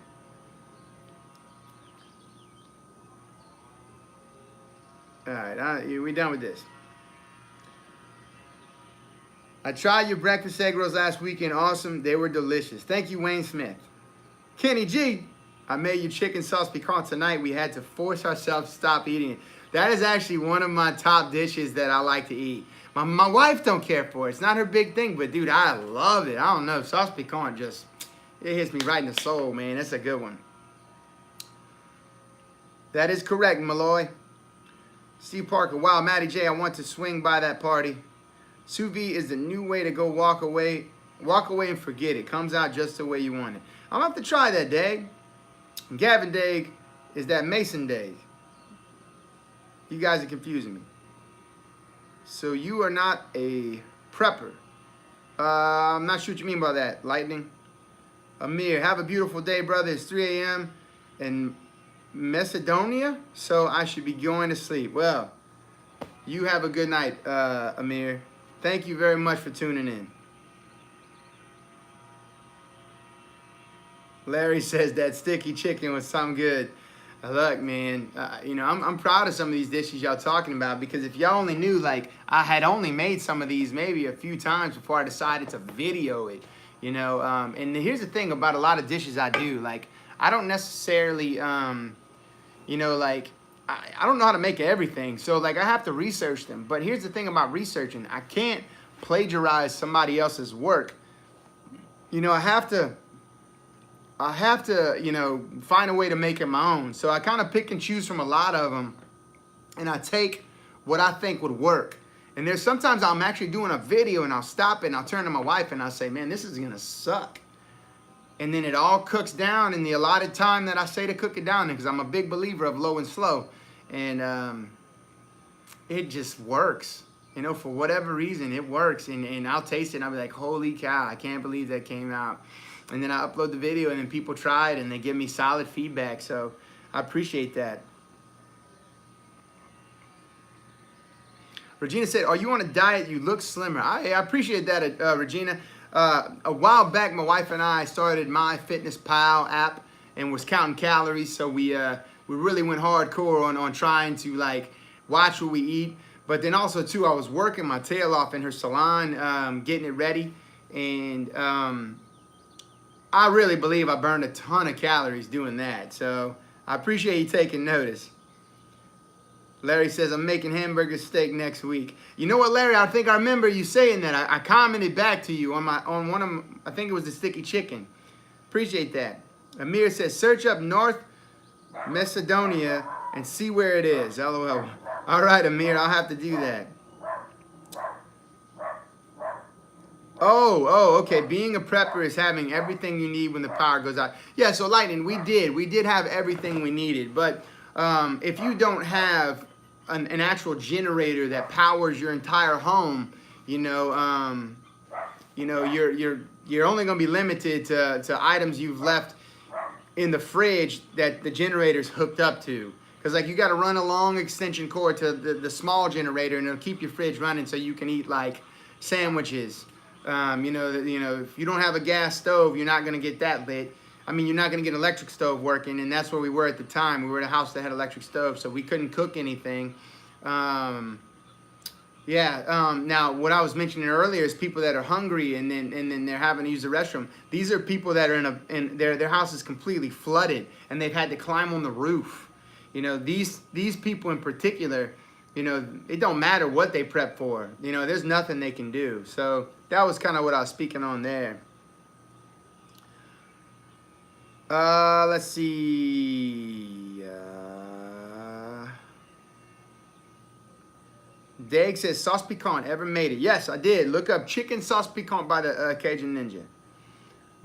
All right, we done with this. I tried your breakfast egg rolls last weekend. Awesome. They were delicious. Thank you, Wayne Smith. Kenny G, I made you chicken sauce piquant tonight. We had to force ourselves to stop eating it. That is actually one of my top dishes that I like to eat. My wife don't care for it. It's not her big thing, but dude, I love it. I don't know. Sauce piquant just, it hits me right in the soul, man. That's a good one. That is correct, Maloy. Steve Parker, wow, Matty J, I want to swing by that party. Sous vide is the new way to go walk away and forget it. Comes out just the way you want it. I'm gonna have to try that, Dag. Gavin Dag is that Mason Dag. You guys are confusing me. So you are not a prepper. I'm not sure what you mean by that, Lightning. Amir, have a beautiful day, brother. It's 3 a.m. in Macedonia, so I should be going to sleep. Well, you have a good night, Amir. Thank you very much for tuning in. Larry says that sticky chicken was something good. Look, man, you know, I'm proud of some of these dishes y'all talking about, because if y'all only knew, like, I had only made some of these maybe a few times before I decided to video it, you know. And here's the thing about a lot of dishes I do. Like, I don't necessarily, you know, like, I don't know how to make everything. So, like, I have to research them. But here's the thing about researching. I can't plagiarize somebody else's work. You know, I have to, you know, find a way to make it my own. So I kind of pick and choose from a lot of them, and I take what I think would work. And there's sometimes I'm actually doing a video and I'll stop it and I'll turn to my wife and I'll say, man, this is gonna suck. And then it all cooks down in the allotted time that I say to cook it down, because I'm a big believer of low and slow. And it just works. You know, for whatever reason, it works. And I'll taste it and I'll be like, holy cow, I can't believe that came out. And then I upload the video and then people try it and they give me solid feedback. So I appreciate that. Regina said, are you on a diet? You look slimmer. I appreciate that, Regina. A while back, my wife and I started MyFitnessPal app and was counting calories. So we really went hardcore on trying to, like, watch what we eat. But then also, too, I was working my tail off in her salon, getting it ready. And I really believe I burned a ton of calories doing that. So I appreciate you taking notice. Larry says, I'm making hamburger steak next week. You know what, Larry? I think I remember you saying that. I commented back to you on one of them. I think it was the sticky chicken. Appreciate that. Amir says, search up North Macedonia and see where it is. LOL. All right, Amir, I'll have to do that. Oh, okay. Being a prepper is having everything you need when the power goes out. Yeah, so Lightning, we did have everything we needed. But if you don't have an actual generator that powers your entire home, you know, you're only going to be limited to items you've left in the fridge that the generator's hooked up to. Because, like, you got to run a long extension cord to the small generator, and it'll keep your fridge running so you can eat, like, sandwiches. You know, if you don't have a gas stove, you're not going to get that lit. I mean, you're not going to get an electric stove working, and that's where we were at the time. We were in a house that had electric stove, so we couldn't cook anything. Now, what I was mentioning earlier is people that are hungry and then they're having to use the restroom. These are people that are in their house is completely flooded, and they've had to climb on the roof. You know, these people in particular, you know, it don't matter what they prep for. You know, there's nothing they can do. So that was kind of what I was speaking on there. Let's see. Dag says, sauce piquant, ever made it? Yes, I did. Look up chicken sauce piquant by the Cajun Ninja.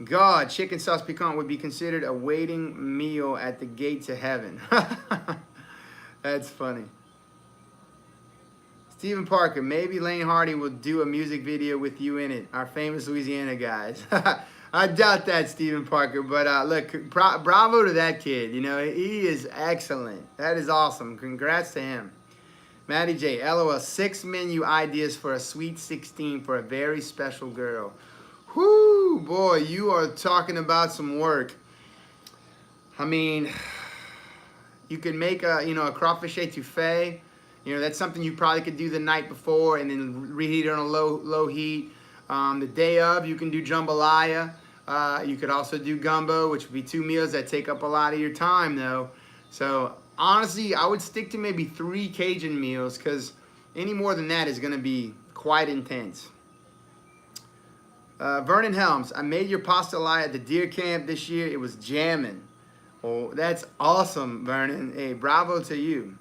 God, chicken sauce piquant would be considered a waiting meal at the gate to heaven. That's funny. Stephen Parker, maybe Lane Hardy will do a music video with you in it. Our famous Louisiana guys. I doubt that, Stephen Parker. But look, bravo to that kid. You know, he is excellent. That is awesome. Congrats to him. Matty J, LOL, 6 menu ideas for a sweet 16 for a very special girl. Whoo, boy, you are talking about some work. I mean, you can make a crawfish etouffee. You know, that's something you probably could do the night before and then reheat it on a low heat. The day of, you can do jambalaya. You could also do gumbo, which would be 2 meals that take up a lot of your time, though. So honestly, I would stick to maybe 3 Cajun meals, because any more than that is going to be quite intense. Vernon Helms, I made your pastelaya at the deer camp this year. It was jamming. Oh, that's awesome, Vernon. Hey, bravo to you.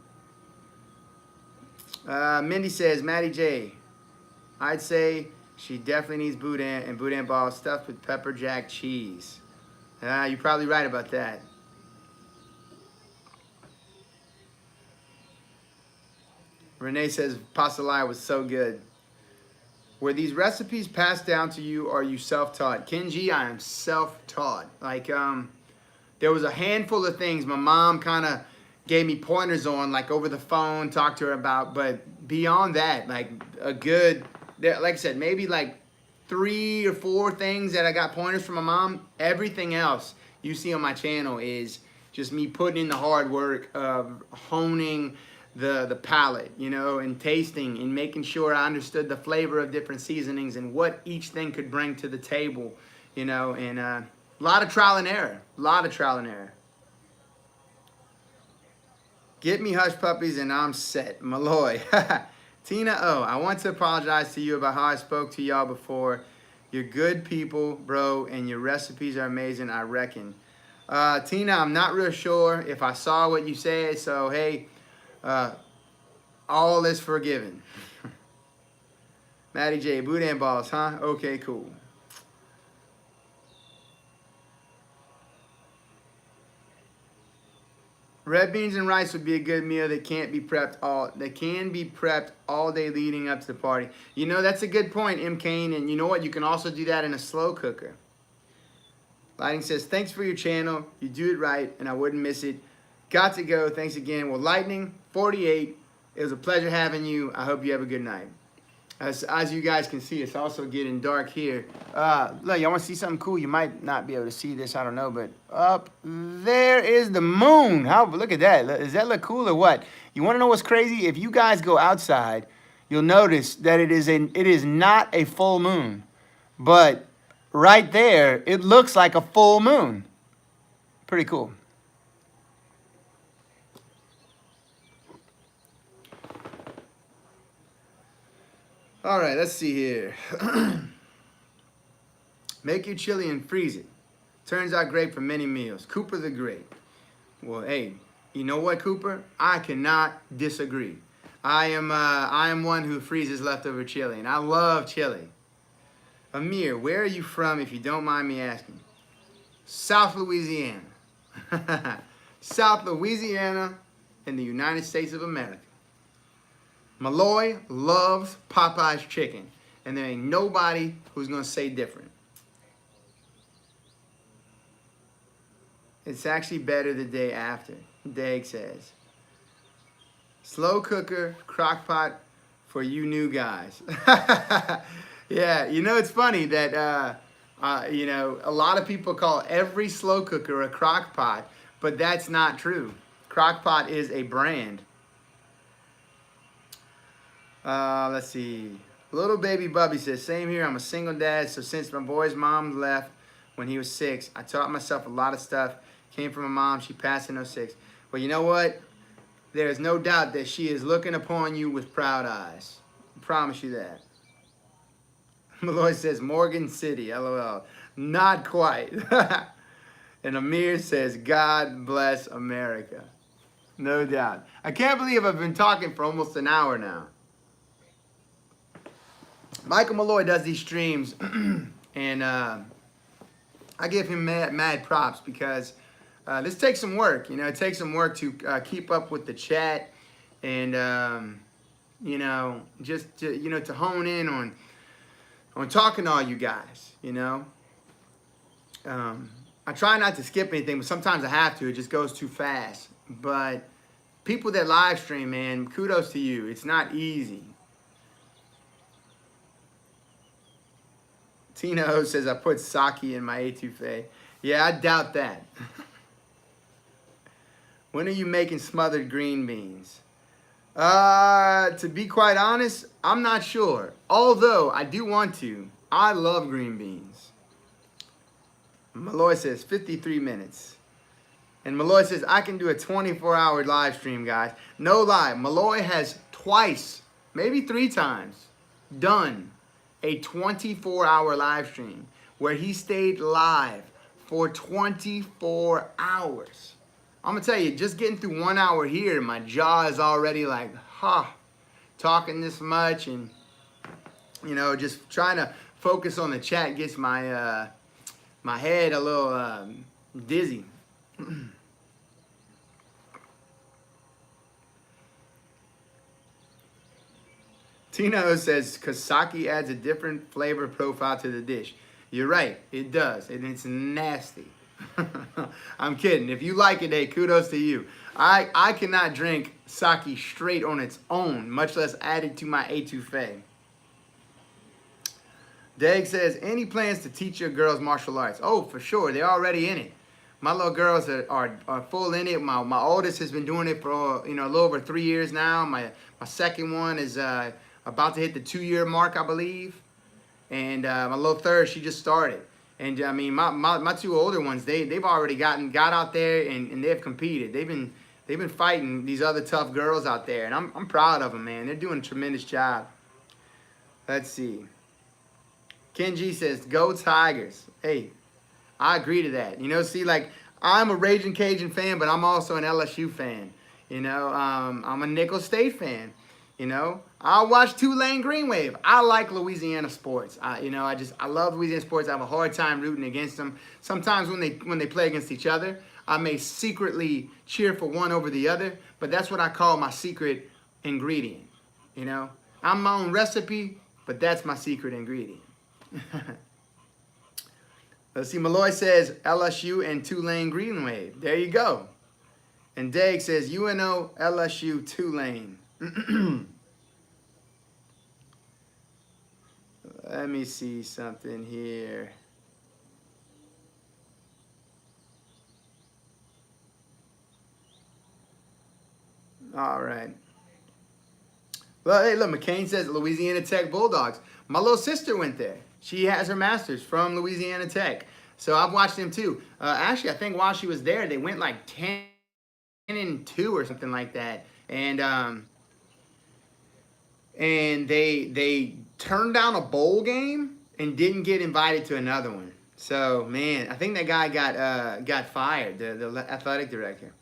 Mindy says, Maddie J, I'd say she definitely needs boudin and boudin balls stuffed with pepper jack cheese. You're probably right about that. Renee says pastelaya was so good. Were these recipes passed down to you, or are you self-taught? Kenji, I am self-taught. Like, there was a handful of things my mom kind of gave me pointers on, like over the phone, talked to her about, but beyond that, like a good, like I said, maybe like 3 or 4 things that I got pointers from my mom. Everything else you see on my channel is just me putting in the hard work of honing the palate, you know, and tasting and making sure I understood the flavor of different seasonings and what each thing could bring to the table, you know, and a lot of trial and error, Get me hush puppies and I'm set. Maloy. Tina O, I want to apologize to you about how I spoke to y'all before. You're good people, bro, and your recipes are amazing, I reckon. Tina, I'm not real sure if I saw what you said, so hey, all is forgiven. Maddie J, boudin balls, huh? Okay, cool. Red beans and rice would be a good meal that can't be prepped all day leading up to the party. You know, that's a good point, M. Kane, and you know what? You can also do that in a slow cooker. Lighting says, thanks for your channel. You do it right, and I wouldn't miss it. Got to go. Thanks again. Well, Lightning 48, it was a pleasure having you. I hope you have a good night. As you guys can see, it's also getting dark here. Look, y'all want to see something cool? You might not be able to see this, I don't know, but up there is the moon. Look at that. Does that look cool or what? You want to know what's crazy? If you guys go outside, you'll notice that it is not a full moon, but right there, it looks like a full moon. Pretty cool. All right, let's see here. Make your chili and freeze it. Turns out great for many meals. Cooper the Great. Well, hey, you know what, Cooper? I cannot disagree. I am one who freezes leftover chili, and I love chili. Amir, where are you from, if you don't mind me asking? South Louisiana. South Louisiana in the United States of America. Maloy loves Popeye's chicken, and there ain't nobody who's going to say different. It's actually better the day after, Dag says. Slow cooker, crock pot for you new guys. Yeah, you know, it's funny that, you know, a lot of people call every slow cooker a crock pot, but that's not true. Crock pot is a brand. Let's see. Little baby Bubby says, same here. I'm a single dad, so since my boy's mom left when he was 6, I taught myself a lot of stuff. Came from my mom. She passed in 06. Well, you know what? There's no doubt that she is looking upon you with proud eyes. I promise you that. Maloy says, Morgan City, LOL. Not quite. And Amir says, God bless America. No doubt. I can't believe I've been talking for almost an hour now. Michael Maloy does these streams, and I give him mad props because this takes some work. You know, it takes some work to keep up with the chat and, you know, just to hone in on talking to all you guys, you know. I try not to skip anything, but sometimes I have to. It just goes too fast. But people that live stream, man, kudos to you. It's not easy. Tina O says, I put sake in my etouffee. Yeah, I doubt that. When are you making smothered green beans? To be quite honest, I'm not sure. Although, I do want to. I love green beans. Maloy says 53 minutes. And Maloy says, I can do a 24-hour live stream, guys. No lie, Maloy has twice, maybe 3 times, done a 24-hour live stream where he stayed live for 24 hours. I'm going to tell you, just getting through 1 hour here, my jaw is already like, talking this much, and, you know, just trying to focus on the chat gets my, my head a little dizzy. Tino says, Kasaki adds a different flavor profile to the dish. You're right, it does, and it's nasty. I'm kidding. If you like it, hey, kudos to you. I cannot drink sake straight on its own, much less add it to my etouffee. Dag says, any plans to teach your girls martial arts? Oh, for sure. They're already in it. My little girls are full in it. My oldest has been doing it for, you know, a little over 3 years now. My second one is about to hit the 2-year mark, I believe. And my little third, she just started. And I mean, my 2 older ones, they've already got out there and they've competed. They've been fighting these other tough girls out there, and I'm proud of them, man. They're doing a tremendous job. Let's see. Kenji says, go Tigers. Hey, I agree to that. You know, see, like, I'm a Raging Cajun fan, but I'm also an LSU fan. You know, I'm a Nickel State fan. You know, I watch Tulane Green Wave. I like Louisiana sports. I love Louisiana sports. I have a hard time rooting against them. Sometimes when they play against each other, I may secretly cheer for one over the other, but that's what I call my secret ingredient. You know, I'm my own recipe, but that's my secret ingredient. Let's see, Maloy says LSU and Tulane Green Wave. There you go. And Dag says UNO, LSU, Tulane. Let me see something here. All right. Well, hey, look, McCain says Louisiana Tech Bulldogs. My little sister went there. She has her master's from Louisiana Tech. So I've watched them too. Actually, I think while she was there, they went like 10-2 or something like that. And they turned down a bowl game and didn't get invited to another one. So, man, I think that guy got fired, the athletic director.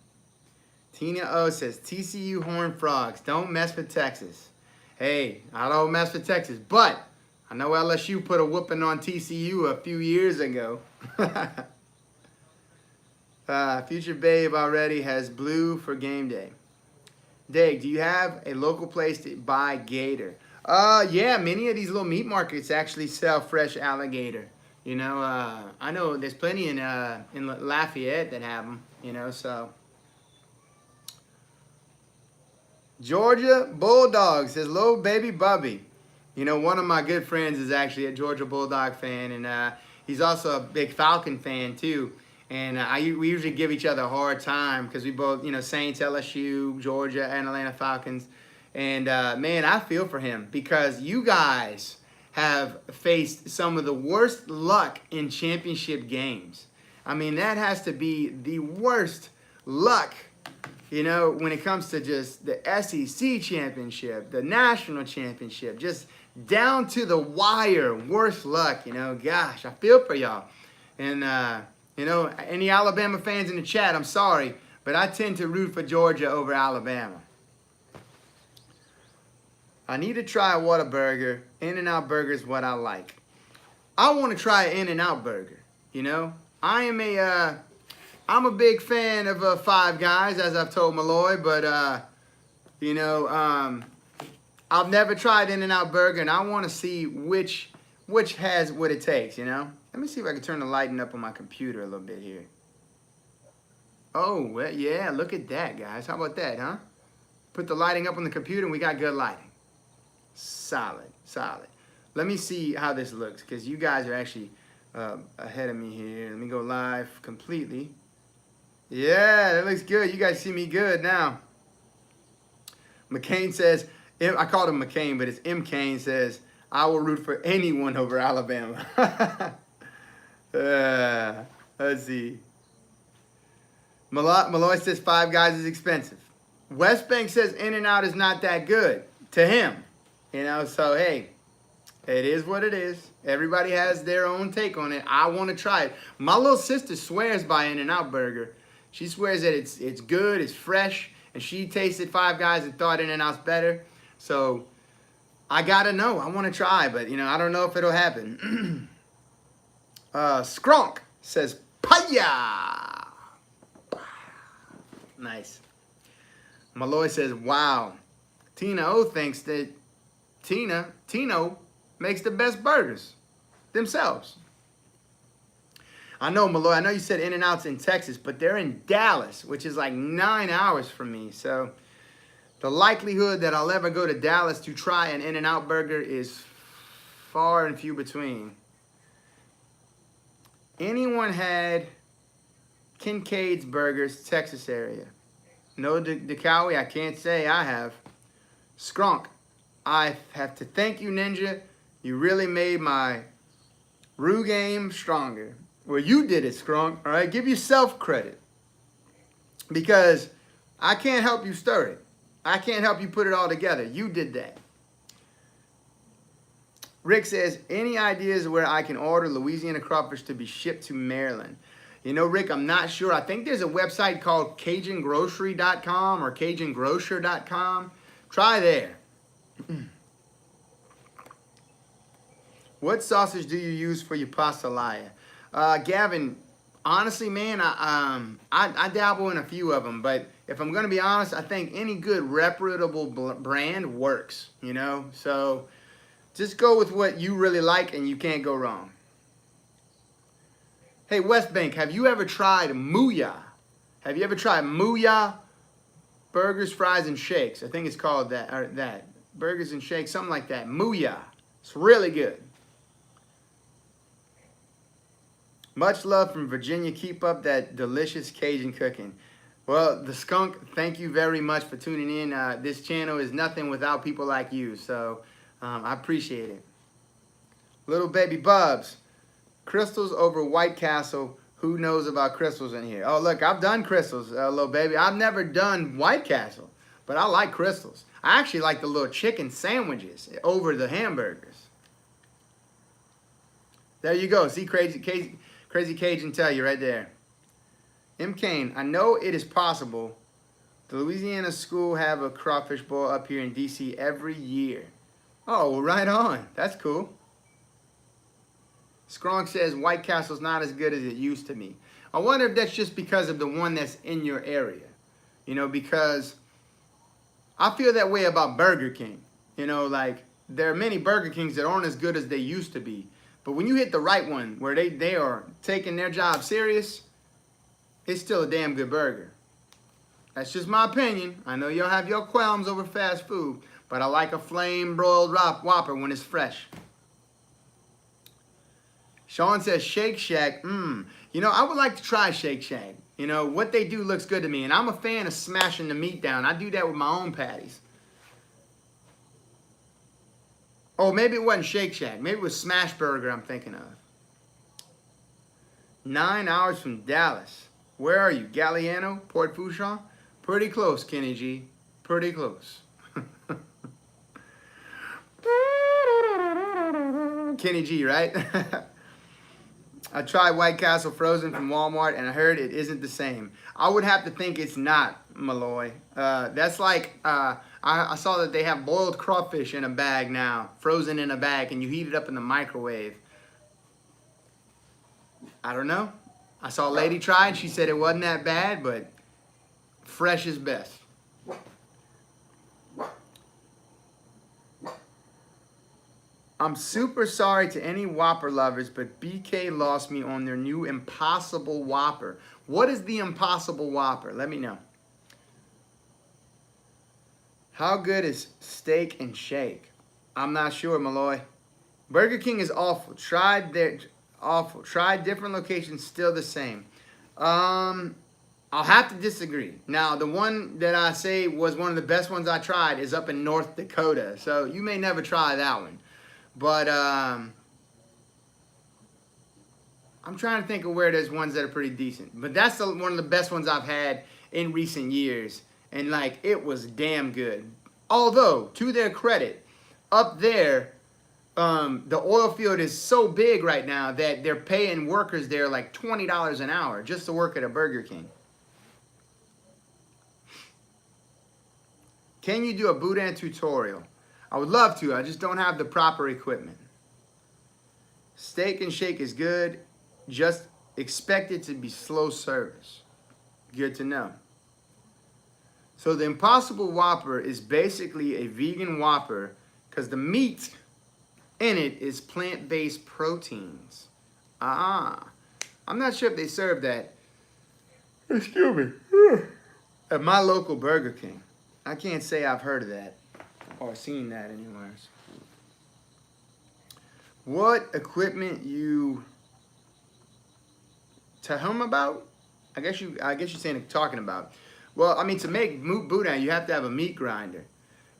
Tina O says, TCU Horned Frogs, don't mess with Texas. Hey, I don't mess with Texas, but I know LSU put a whooping on TCU a few years ago. Future Babe already has blue for game day. Dag, do you have a local place to buy gator? Yeah, many of these little meat markets actually sell fresh alligator. You know, I know there's plenty in Lafayette that have them, you know, so. Georgia Bulldogs says, "Hello, baby Bubby." You know, one of my good friends is actually a Georgia Bulldog fan, and he's also a big Falcon fan too. And we usually give each other a hard time because we both, you know, Saints, LSU, Georgia, and Atlanta Falcons. And man, I feel for him because you guys have faced some of the worst luck in championship games. I mean, that has to be the worst luck. You know, when it comes to just the SEC championship, the national championship, just down to the wire, worst luck, you know. Gosh, I feel for y'all. And, you know, any Alabama fans in the chat, I'm sorry, but I tend to root for Georgia over Alabama. I need to try a Whataburger. In-N-Out Burger is what I like. I want to try an In-N-Out Burger, you know. I'm a big fan of Five Guys, as I've told Maloy, but, you know, I've never tried In-N-Out Burger, and I want to see which has what it takes, you know. Let me see if I can turn the lighting up on my computer a little bit here. Oh, well, yeah, look at that, guys. How about that, huh? Put the lighting up on the computer, and we got good lighting. Solid, solid. Let me see how this looks, because you guys are actually ahead of me here. Let me go live completely. Yeah, that looks good. You guys see me good now. McCain says, I called him McCain, but it's M. Kane says, I will root for anyone over Alabama. Let's see. Maloy says Five Guys is expensive. West Bank says In-N-Out is not that good to him. You know, so hey, it is what it is. Everybody has their own take on it. I want to try it. My little sister swears by In-N-Out Burger. She swears that it's good, it's fresh, and she tasted Five Guys and thought In-N-Out's better. So I gotta know. I want to try, but you know, I don't know if it'll happen. Skronk says Paya. Nice. Maloy says, wow. Tina O thinks that Tino makes the best burgers themselves. I know, Maloy, I know you said In-N-Out's in Texas, but they're in Dallas, which is like 9 hours from me. So the likelihood that I'll ever go to Dallas to try an In-N-Out burger is far and few between. Anyone had Kincaid's Burgers, Texas area? No, DeCowie, I can't say I have. Skronk, I have to thank you, Ninja. You really made my Rue game stronger. Well, you did it, Skronk. All right, give yourself credit. Because I can't help you stir it. I can't help you put it all together. You did that. Rick says, any ideas where I can order Louisiana crawfish to be shipped to Maryland? You know, Rick, I'm not sure. I think there's a website called CajunGrocery.com or CajunGrocer.com. Try there. What sausage do you use for your pastelaya? Gavin, honestly, man, I dabble in a few of them, but if I'm going to be honest, I think any good reputable brand works, you know? So just go with what you really like and you can't go wrong. Hey, West Bank, have you ever tried Mooyah? Have you ever tried Mooyah Burgers, Fries, and Shakes? I think it's called that, or that. Burgers and Shakes, something like that. Mooyah. It's really good. Much love from Virginia. Keep up that delicious Cajun cooking. Well, the Skunk, thank you very much for tuning in. This channel is nothing without people like you, so I appreciate it. Little baby Bubs, crystals over White Castle. Who knows about crystals in here? Oh, look, I've done crystals, little baby. I've never done White Castle, but I like crystals. I actually like the little chicken sandwiches over the hamburgers. There you go. See, Crazy Cajun tell you right there. M. Kane, I know it is possible. The Louisiana school have a crawfish boil up here in D.C. every year. Oh, well, right on. That's cool. Skronk says White Castle's not as good as it used to be. I wonder if that's just because of the one that's in your area. You know, because I feel that way about Burger King. You know, like, there are many Burger Kings that aren't as good as they used to be. But when you hit the right one, where they are taking their job serious, it's still a damn good burger. That's just my opinion. I know you'll have your qualms over fast food, but I like a flame-broiled Whopper when it's fresh. Sean says Shake Shack. You know, I would like to try Shake Shack. You know, what they do looks good to me, and I'm a fan of smashing the meat down. I do that with my own patties. Oh, maybe it wasn't Shake Shack. Maybe it was Smash Burger I'm thinking of. 9 hours from Dallas. Where are you? Galliano? Port Fourchon? Pretty close, Kenny G. Pretty close. Kenny G, right? I tried White Castle frozen from Walmart, and I heard it isn't the same. I would have to think it's not, Maloy. That's like, I saw that they have boiled crawfish in a bag now, frozen in a bag, and you heat it up in the microwave. I don't know. I saw a lady try it. She said it wasn't that bad, but fresh is best. I'm super sorry to any Whopper lovers, but BK lost me on their new Impossible Whopper. What is the Impossible Whopper? Let me know. How good is Steak and Shake? I'm not sure, Maloy. Burger King is awful. Tried different locations, still the same. I'll have to disagree. Now, the one that I say was one of the best ones I tried is up in North Dakota. So you may never try that one. But I'm trying to think of where there's ones that are pretty decent. But that's one of the best ones I've had in recent years. And like, it was damn good. Although, to their credit, up there, the oil field is so big right now that they're paying workers there like $20 an hour just to work at a Burger King. Can you do a boudin tutorial? I would love to. I just don't have the proper equipment. Steak and Shake is good. Just expect it to be slow service. Good to know. So the Impossible Whopper is basically a vegan Whopper because the meat in it is plant-based proteins. I'm not sure if they serve that. Excuse me. At my local Burger King. I can't say I've heard of that or seen that anywhere. What equipment you tell him about? I guess you're saying talking about. Well, I mean, to make boudin, you have to have a meat grinder,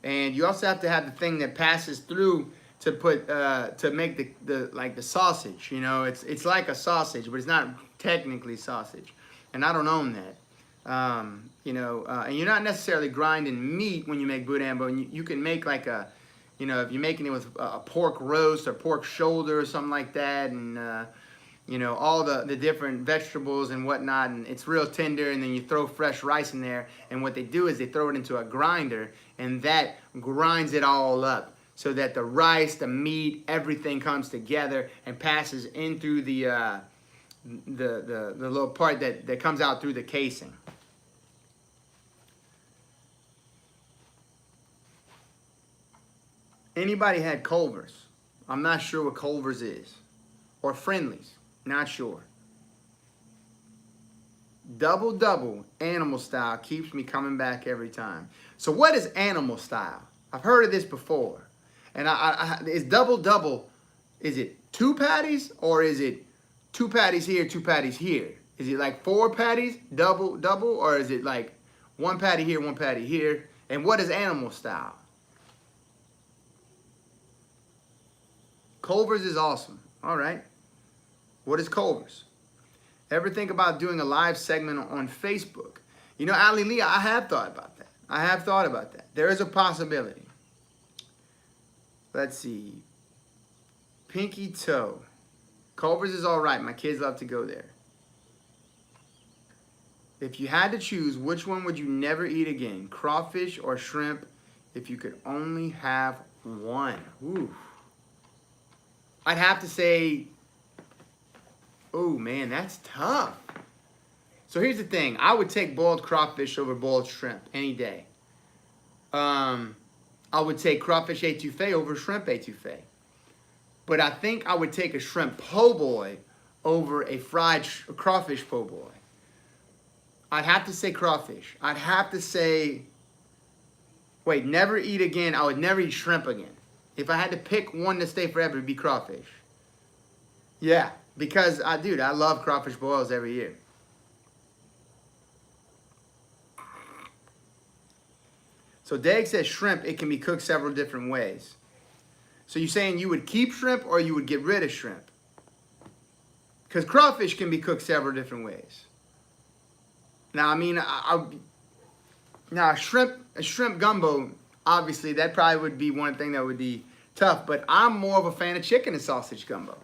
and you also have to have the thing that passes through to put to make the sausage. You know, it's like a sausage, but it's not technically sausage, and I don't own that. You know, and you're not necessarily grinding meat when you make boudin, but you can make like a, you know, if you're making it with a pork roast or pork shoulder or something like that, and you know, all the different vegetables and whatnot, and it's real tender, and then you throw fresh rice in there, and what they do is they throw it into a grinder, and that grinds it all up so that the rice, the meat, everything comes together and passes in through the little part that comes out through the casing. Anybody had Culver's? I'm not sure what Culver's is. Or Friendly's. Not sure. Double animal style keeps me coming back every time. So what is animal style? I've heard of this before. And is double, is it 2 patties or is it 2 patties here, 2 patties here? Is it like 4 patties, double, or is it like 1 patty here, 1 patty here? And what is animal style? Culver's is awesome. All right. What is Culver's? Ever think about doing a live segment on Facebook? You know, Ali Lee, I have thought about that. There is a possibility. Let's see. Pinky Toe. Culver's is all right. My kids love to go there. If you had to choose, which one would you never eat again? Crawfish or shrimp if you could only have one? Ooh. I'd have to say, oh man, that's tough. So here's the thing. I would take boiled crawfish over boiled shrimp any day. I would take crawfish étouffée over shrimp étouffée. But I think I would take a shrimp po' boy over a fried crawfish po' boy. I'd have to say crawfish. I'd have to say, wait, never eat again. I would never eat shrimp again. If I had to pick one to stay forever, it'd be crawfish. Yeah, because I love crawfish boils every year. So Dag says shrimp, it can be cooked several different ways. So you're saying you would keep shrimp or you would get rid of shrimp? Because crawfish can be cooked several different ways. Now, I mean, a shrimp gumbo, obviously, that probably would be one thing that would be tough. But I'm more of a fan of chicken and sausage gumbo.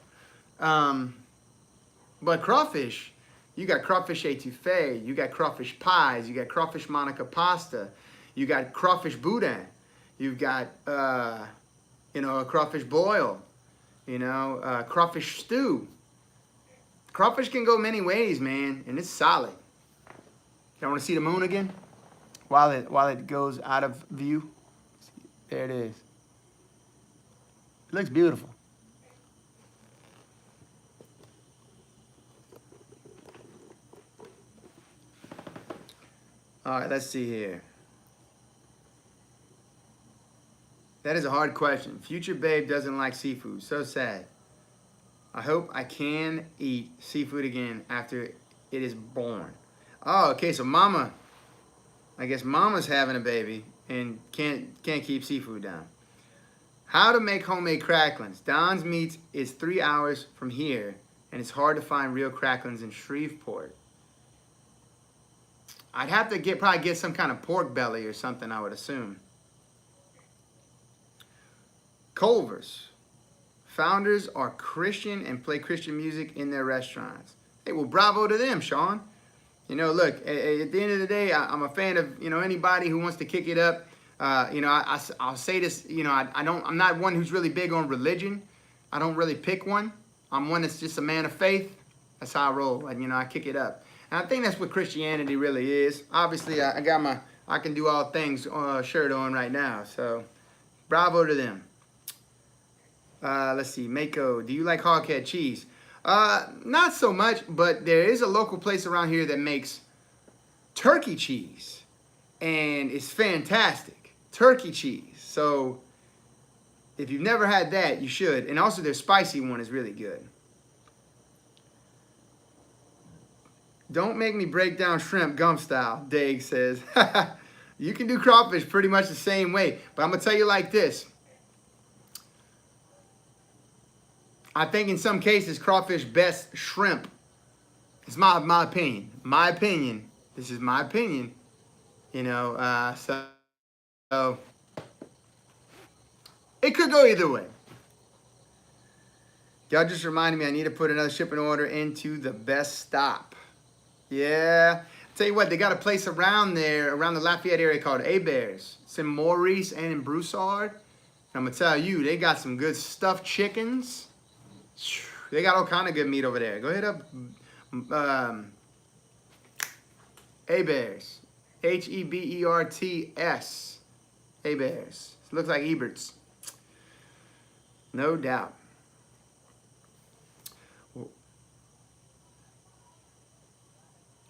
But crawfish, you got crawfish étouffée, you got crawfish pies, you got crawfish Monica pasta, you got crawfish boudin, you've got, a crawfish boil, crawfish stew. Crawfish can go many ways, man, and it's solid. Y'all want to see the moon again? While it goes out of view. There it is. It looks beautiful. All right, let's see here. That is a hard question. Future babe doesn't like seafood. So sad. I hope I can eat seafood again after it is born. Oh, okay, so mama, I guess mama's having a baby and can't keep seafood down. How to make homemade cracklins. Don's Meats is 3 hours from here, and it's hard to find real cracklins in Shreveport. I'd have to probably get some kind of pork belly or something, I would assume. Culver's. Founders are Christian and play Christian music in their restaurants. Hey, well, bravo to them, Sean. You know, look, at the end of the day, I'm a fan of, you know, anybody who wants to kick it up. You know, I'll say this, you know, I'm not one who's really big on religion. I don't really pick one. I'm one that's just a man of faith. That's how I roll. And, you know, I kick it up. And I think that's what Christianity really is. Obviously, I got my I can do all things shirt on right now. So, bravo to them. Let's see, Mako, do you like hoghead cheese? Not so much, but there is a local place around here that makes turkey cheese. And it's fantastic. Turkey cheese. So if you've never had that, you should. And also their spicy one is really good. Don't make me break down shrimp gump style, Dag says. You can do crawfish pretty much the same way. But I'm going to tell you like this. I think in some cases crawfish best shrimp. It's my opinion. My opinion. This is my opinion. You know, so it could go either way. Y'all just reminded me I need to put another shipping order into the Best Stop. Yeah. Tell you what, they got a place around there, around the Lafayette area called A-Bears. It's in Maurice and in Broussard. And I'm going to tell you, they got some good stuffed chickens. They got all kind of good meat over there. Go ahead up. A-Bears. Heberts. A-Bears. It looks like Eberts. No doubt.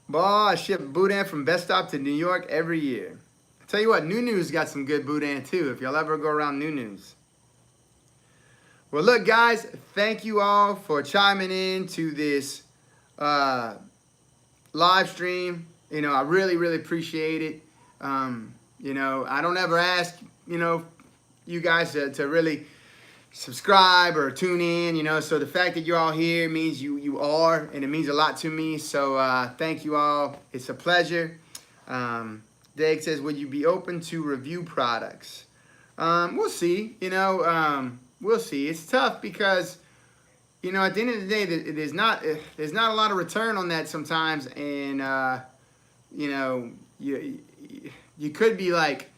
Boy, I ship boudin from Best Stop to New York every year. I tell you what, Nunu's got some good boudin too, if y'all ever go around Nunu's. Well, look, guys, thank you all for chiming in to this live stream. You know, I really, really appreciate it. You know, I don't ever ask, you know, you guys to really subscribe or tune in, you know. So the fact that you're all here means you are, and it means a lot to me. So thank you all. It's a pleasure. Dag says, would you be open to review products? We'll see, you know. We'll see. It's tough because, you know, at the end of the day, there's not a lot of return on that sometimes, and you know, you could be like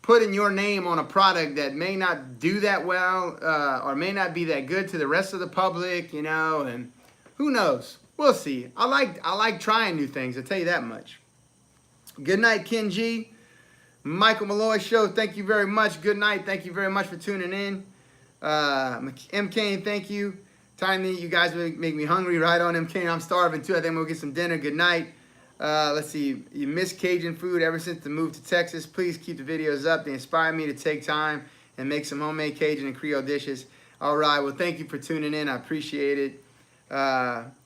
putting your name on a product that may not do that well or may not be that good to the rest of the public, you know, and who knows? We'll see. I like trying new things. I'll tell you that much. Good night, Ken G. Michael Maloy Show. Thank you very much. Good night. Thank you very much for tuning in. M. Kane, thank you. Tiny, you guys make me hungry. Right on, M. Kane. I'm starving too. I think we'll get some dinner. Good night. Let's see. You miss Cajun food ever since the move to Texas. Please keep the videos up. They inspire me to take time and make some homemade Cajun and Creole dishes. All right. Well, thank you for tuning in. I appreciate it.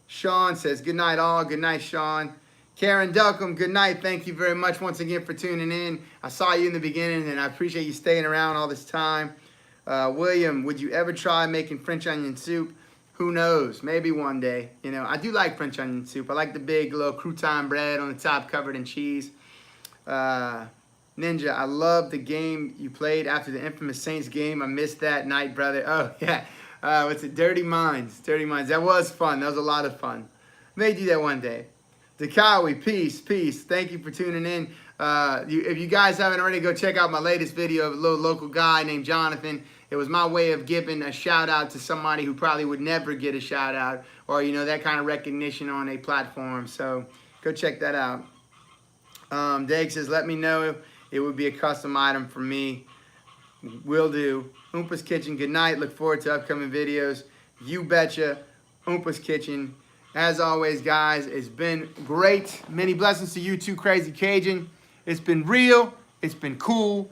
Sean says, good night, all. Good night, Sean. Karen Delcom, good night. Thank you very much once again for tuning in. I saw you in the beginning, and I appreciate you staying around all this time. William, would you ever try making French onion soup? Who knows? Maybe one day. You know, I do like French onion soup. I like the big little crouton bread on the top covered in cheese. Ninja, I love the game you played after the infamous Saints game. I missed that night, brother. Oh, yeah. What's it? Dirty Minds. Dirty Minds. That was fun. That was a lot of fun. May do that one day. Dakawi, peace, peace. Thank you for tuning in. If you guys haven't already, go check out my latest video of a little local guy named Jonathan. It was my way of giving a shout out to somebody who probably would never get a shout out or, you know, that kind of recognition on a platform. So go check that out. Dag says, let me know if it would be a custom item for me. Will do. Lupes Kitchen, good night. Look forward to upcoming videos. You betcha. Lupes Kitchen. As always, guys, it's been great. Many blessings to you too, Crazy Cajun. It's been real. It's been cool.